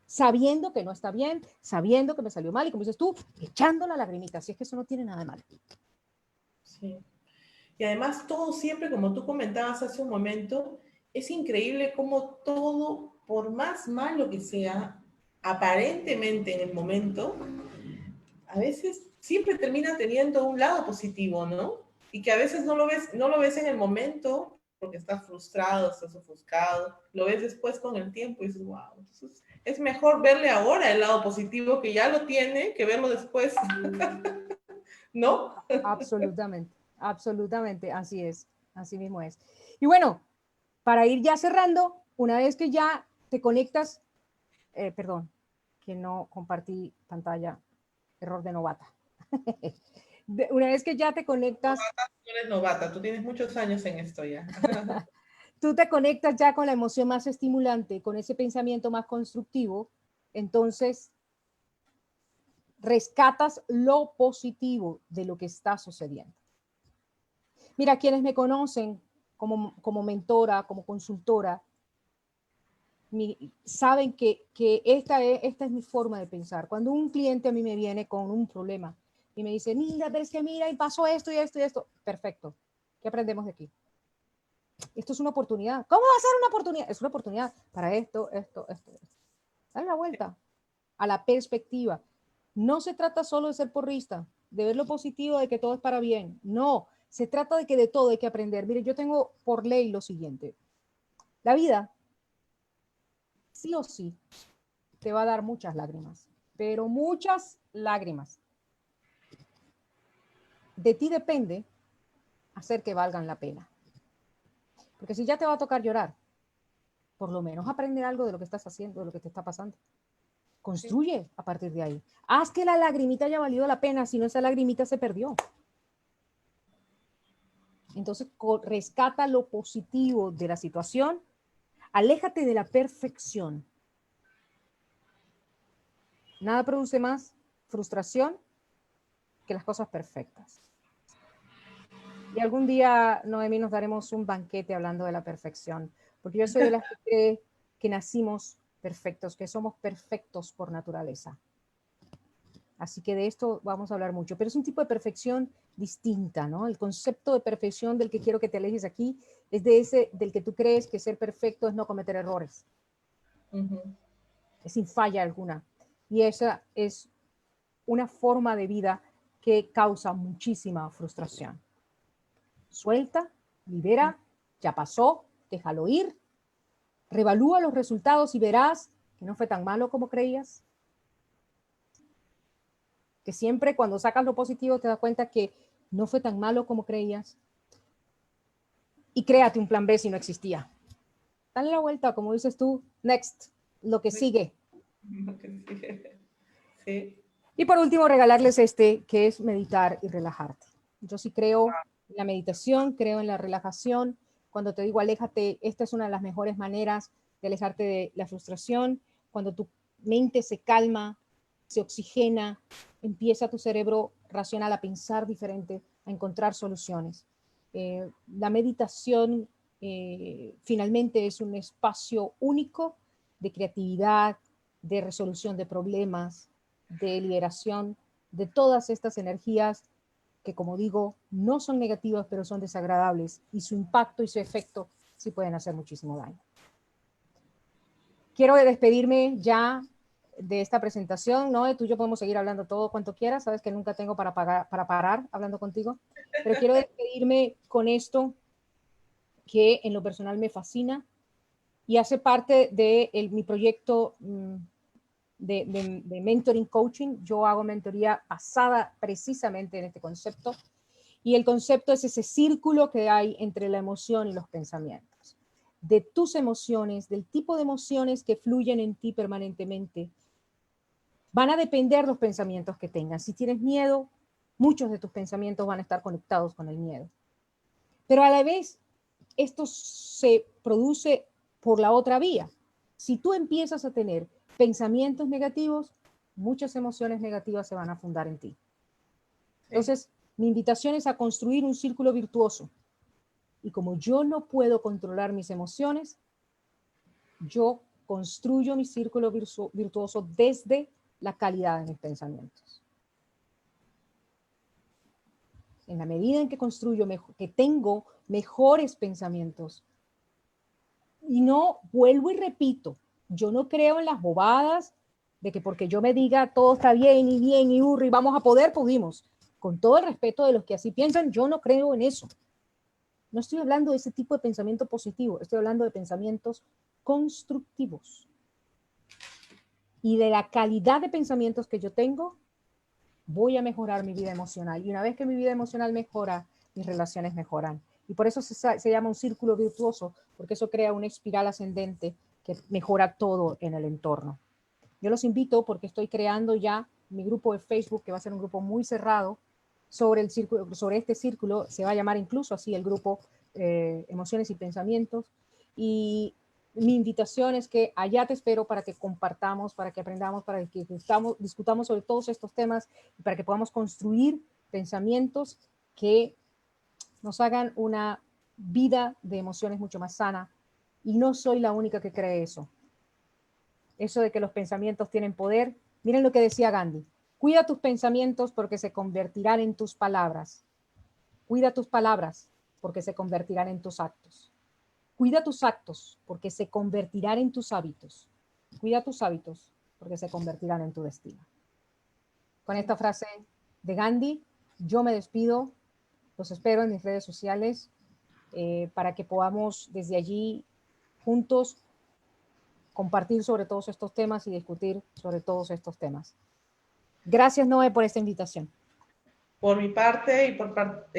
Sabiendo que no está bien, sabiendo que me salió mal y como dices tú, echando la lagrimita. Si es que eso no tiene nada de malo. sí. Y además todo siempre, como tú comentabas hace un momento, es increíble cómo todo, por más malo que sea, aparentemente en el momento, a veces siempre termina teniendo un lado positivo, ¿no? Y que a veces no lo ves en el momento porque estás frustrado, estás ofuscado, lo ves después con el tiempo y dices, wow. Entonces, es mejor verle ahora el lado positivo que ya lo tiene que verlo después, ¿no? Absolutamente, absolutamente, así es, así mismo es. Y bueno, para ir ya cerrando, una vez que ya te conectas, perdón, que no compartí pantalla, error de novata. Una vez que ya te conectas, Tú eres novata, tú tienes muchos años en esto ya. tú te conectas ya con la emoción más estimulante, con ese pensamiento más constructivo, entonces rescatas lo positivo de lo que está sucediendo. Mira, quienes me conocen como mentora, como consultora, saben que esta es mi forma de pensar. Cuando un cliente a mí me viene con un problema y me dice, mira, pero es que mira, y pasó esto y esto y esto, perfecto. ¿Qué aprendemos de aquí? Esto es una oportunidad. ¿Cómo va a ser una oportunidad? Es una oportunidad para esto. Dale la vuelta a la perspectiva. No se trata solo de ser porrista, de ver lo positivo, de que todo es para bien. No, se trata de que de todo hay que aprender. Mire, yo tengo por ley lo siguiente. La vida, sí o sí, te va a dar muchas lágrimas, pero muchas lágrimas. de ti depende hacer que valgan la pena. Porque si ya te va a tocar llorar, por lo menos aprende algo de lo que estás haciendo, de lo que te está pasando. Construye a partir de ahí. Haz que la lagrimita haya valido la pena, si no esa lagrimita se perdió. Entonces, rescata lo positivo de la situación, aléjate de la perfección. Nada produce más frustración que las cosas perfectas. Y algún día, Noemí, nos daremos un banquete hablando de la perfección, porque yo soy de las que cree que nacimos perfectos, que somos perfectos por naturaleza. Así que de esto vamos a hablar mucho, pero es un tipo de perfección distinta, ¿no? El concepto de perfección del que quiero que te alejes aquí es de ese del que tú crees que ser perfecto es no cometer errores. Es sin falla alguna. Y esa es una forma de vida que causa muchísima frustración. Suelta, libera, ya pasó, déjalo ir, revalúa los resultados y verás que no fue tan malo como creías. Que siempre cuando sacas lo positivo te das cuenta que no fue tan malo como creías. Y créate un plan B si no existía. Dale la vuelta, como dices tú, next, lo que sigue. Sí. Y por último, regalarles que es meditar y relajarte. Yo sí creo en la meditación, creo en la relajación. Cuando te digo aléjate, esta es una de las mejores maneras de alejarte de la frustración. Cuando tu mente se calma, se oxigena, empieza tu cerebro racional a pensar diferente, a encontrar soluciones. La meditación finalmente es un espacio único de creatividad, de resolución de problemas, de liberación de todas estas energías que, como digo, no son negativas, pero son desagradables y su impacto y su efecto sí pueden hacer muchísimo daño. Quiero despedirme ya de esta presentación, ¿no? Tú y yo podemos seguir hablando todo cuanto quieras, sabes que nunca tengo para parar hablando contigo, pero quiero despedirme con esto que en lo personal me fascina y hace parte de mi proyecto de mentoring coaching. Yo hago mentoría basada precisamente en este concepto y el concepto es ese círculo que hay entre la emoción y los pensamientos. De tus emociones, del tipo de emociones que fluyen en ti permanentemente, van a depender los pensamientos que tengas. Si tienes miedo, muchos de tus pensamientos van a estar conectados con el miedo. Pero a la vez, esto se produce por la otra vía. Si tú empiezas a tener pensamientos negativos, muchas emociones negativas se van a fundar en ti. Entonces, mi invitación es a construir un círculo virtuoso. Y como yo no puedo controlar mis emociones, yo construyo mi círculo virtuoso desde la calidad de mis pensamientos. En la medida en que construyo, que tengo mejores pensamientos, y no, vuelvo y repito, yo no creo en las bobadas de que porque yo me diga todo está bien y hurri, vamos a poder, pudimos. Con todo el respeto de los que así piensan, yo no creo en eso. No estoy hablando de ese tipo de pensamiento positivo, estoy hablando de pensamientos constructivos. Y de la calidad de pensamientos que yo tengo, voy a mejorar mi vida emocional. Y una vez que mi vida emocional mejora, mis relaciones mejoran. Y por eso se llama un círculo virtuoso, porque eso crea una espiral ascendente que mejora todo en el entorno. Yo los invito porque estoy creando ya mi grupo de Facebook, que va a ser un grupo muy cerrado sobre el círculo, sobre este círculo. Se va a llamar incluso así el grupo Emociones y Pensamientos. Y mi invitación es que allá te espero para que compartamos, para que aprendamos, para que discutamos sobre todos estos temas y para que podamos construir pensamientos que nos hagan una vida de emociones mucho más sana. Y no soy la única que cree eso. Eso de que los pensamientos tienen poder. Miren lo que decía Gandhi. Cuida tus pensamientos porque se convertirán en tus palabras. Cuida tus palabras porque se convertirán en tus actos. Cuida tus actos porque se convertirán en tus hábitos. Cuida tus hábitos porque se convertirán en tu destino. Con esta frase de Gandhi, yo me despido. Los espero en mis redes sociales para que podamos desde allí juntos compartir sobre todos estos temas y discutir sobre todos estos temas. Gracias, Noé, por esta invitación. Por mi parte y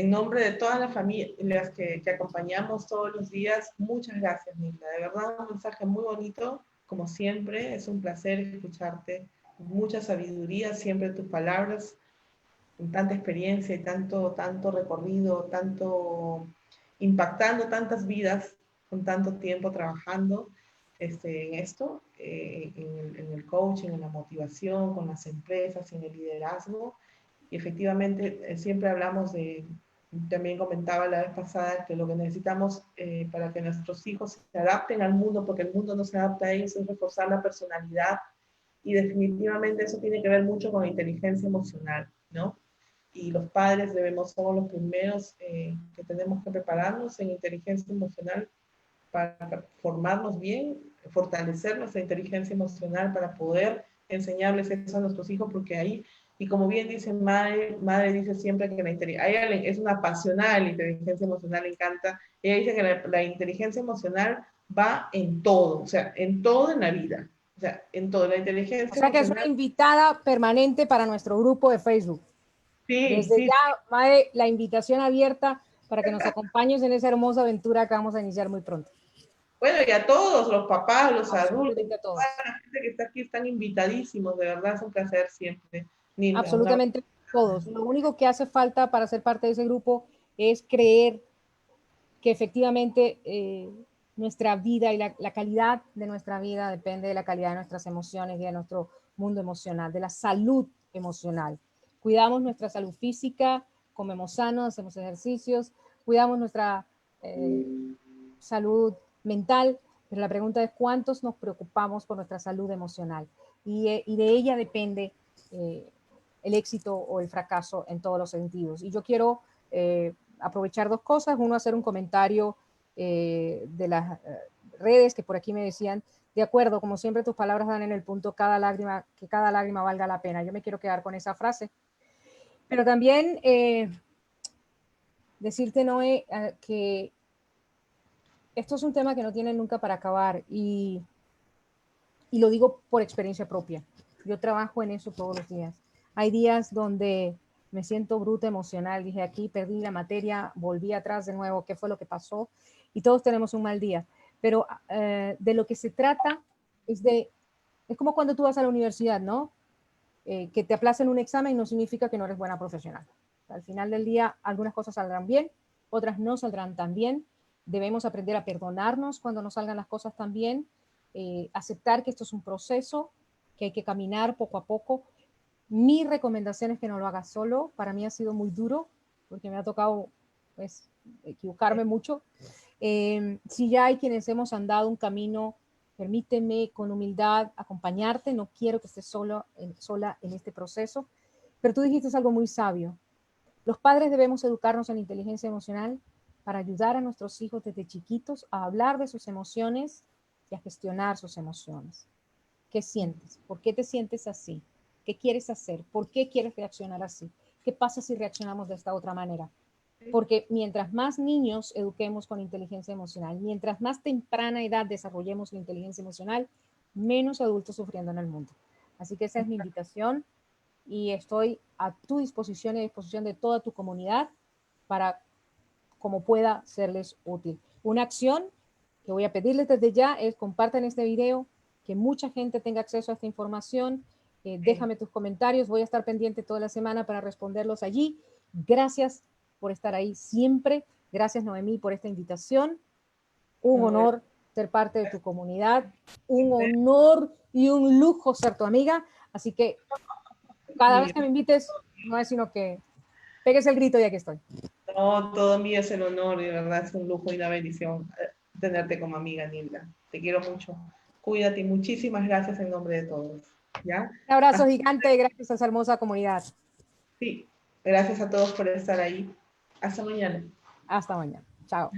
en nombre de todas las familias que acompañamos todos los días, muchas gracias, Nilda. De verdad, un mensaje muy bonito, como siempre. Es un placer escucharte. Mucha sabiduría, siempre tus palabras, con tanta experiencia y tanto recorrido, tanto impactando tantas vidas, con tanto tiempo trabajando en esto, en el coaching, en la motivación, con las empresas, en el liderazgo. Y efectivamente, siempre hablamos también comentaba la vez pasada que lo que necesitamos para que nuestros hijos se adapten al mundo, porque el mundo no se adapta a ellos, es reforzar la personalidad. Y definitivamente eso tiene que ver mucho con la inteligencia emocional, ¿no? Y los padres somos los primeros que tenemos que prepararnos en inteligencia emocional para formarnos bien, fortalecer nuestra inteligencia emocional para poder enseñarles eso a nuestros hijos, porque ahí, y como bien dice madre dice siempre que a ella es una apasionada de la inteligencia emocional, le encanta, ella dice que la inteligencia emocional va en todo, o sea, en todo en la vida, o sea, en todo, la O inteligencia sea que es una emocional. invitada permanente para nuestro grupo de Facebook. Sí, Desde sí, ya, Mae, la invitación abierta para que nos acompañes en esa hermosa aventura que vamos a iniciar muy pronto. bueno, y a todos, los papás, los adultos, Absolutamente a toda todos. la gente que está aquí están invitadísimos, de verdad es un placer siempre. Nilda, Absolutamente todos. Lo único que hace falta para ser parte de ese grupo es creer que efectivamente nuestra vida y la calidad de nuestra vida depende de la calidad de nuestras emociones y de nuestro mundo emocional, de la salud emocional. Cuidamos nuestra salud física, comemos sano, hacemos ejercicios, cuidamos nuestra salud mental, pero la pregunta es cuántos nos preocupamos por nuestra salud emocional y de ella depende el éxito o el fracaso en todos los sentidos. Y yo quiero aprovechar dos cosas. Uno, hacer un comentario de las redes que por aquí me decían, de acuerdo, como siempre tus palabras dan en el punto, que cada lágrima valga la pena. Yo me quiero quedar con esa frase. Pero también decirte, Noé, que esto es un tema que no tiene nunca para acabar y lo digo por experiencia propia. Yo trabajo en eso todos los días. Hay días donde me siento bruta emocional, dije aquí perdí la materia, volví atrás de nuevo, ¿qué fue lo que pasó? Y todos tenemos un mal día. Pero de lo que se trata es como cuando tú vas a la universidad, ¿no? Que te aplacen un examen no significa que no eres buena profesional. Al final del día, algunas cosas saldrán bien, otras no saldrán tan bien. Debemos aprender a perdonarnos cuando no salgan las cosas tan bien, aceptar que esto es un proceso, que hay que caminar poco a poco. Mi recomendación es que no lo hagas solo. Para mí ha sido muy duro porque me ha tocado pues, equivocarme mucho. Si ya hay quienes hemos andado un camino, permíteme con humildad acompañarte. No quiero que estés sola en este proceso. Pero tú dijiste algo muy sabio. Los padres debemos educarnos en inteligencia emocional para ayudar a nuestros hijos desde chiquitos a hablar de sus emociones y a gestionar sus emociones. ¿Qué sientes? ¿Por qué te sientes así? ¿Qué quieres hacer? ¿Por qué quieres reaccionar así? ¿Qué pasa si reaccionamos de esta otra manera? Porque mientras más niños eduquemos con inteligencia emocional, mientras más temprana edad desarrollemos la inteligencia emocional, menos adultos sufriendo en el mundo. Así que esa es mi invitación y estoy a tu disposición y a disposición de toda tu comunidad para como pueda serles útil. Una acción que voy a pedirles desde ya es compartan este video, que mucha gente tenga acceso a esta información. Déjame tus comentarios, voy a estar pendiente toda la semana para responderlos allí. Gracias por estar ahí siempre. Gracias, Noemí, por esta invitación. Un honor ser parte de tu comunidad, un honor y un lujo ser tu amiga. Así que cada vez que me invites, no es sino que pegues el grito ya que estoy. No, todo mío es el honor, de verdad es un lujo y una bendición tenerte como amiga, Nilda. Te quiero mucho. Cuídate y muchísimas gracias en nombre de todos. ¿Ya? Un abrazo gigante, gracias a esa hermosa comunidad. Sí, gracias a todos por estar ahí. Hasta mañana. Hasta mañana. Chao.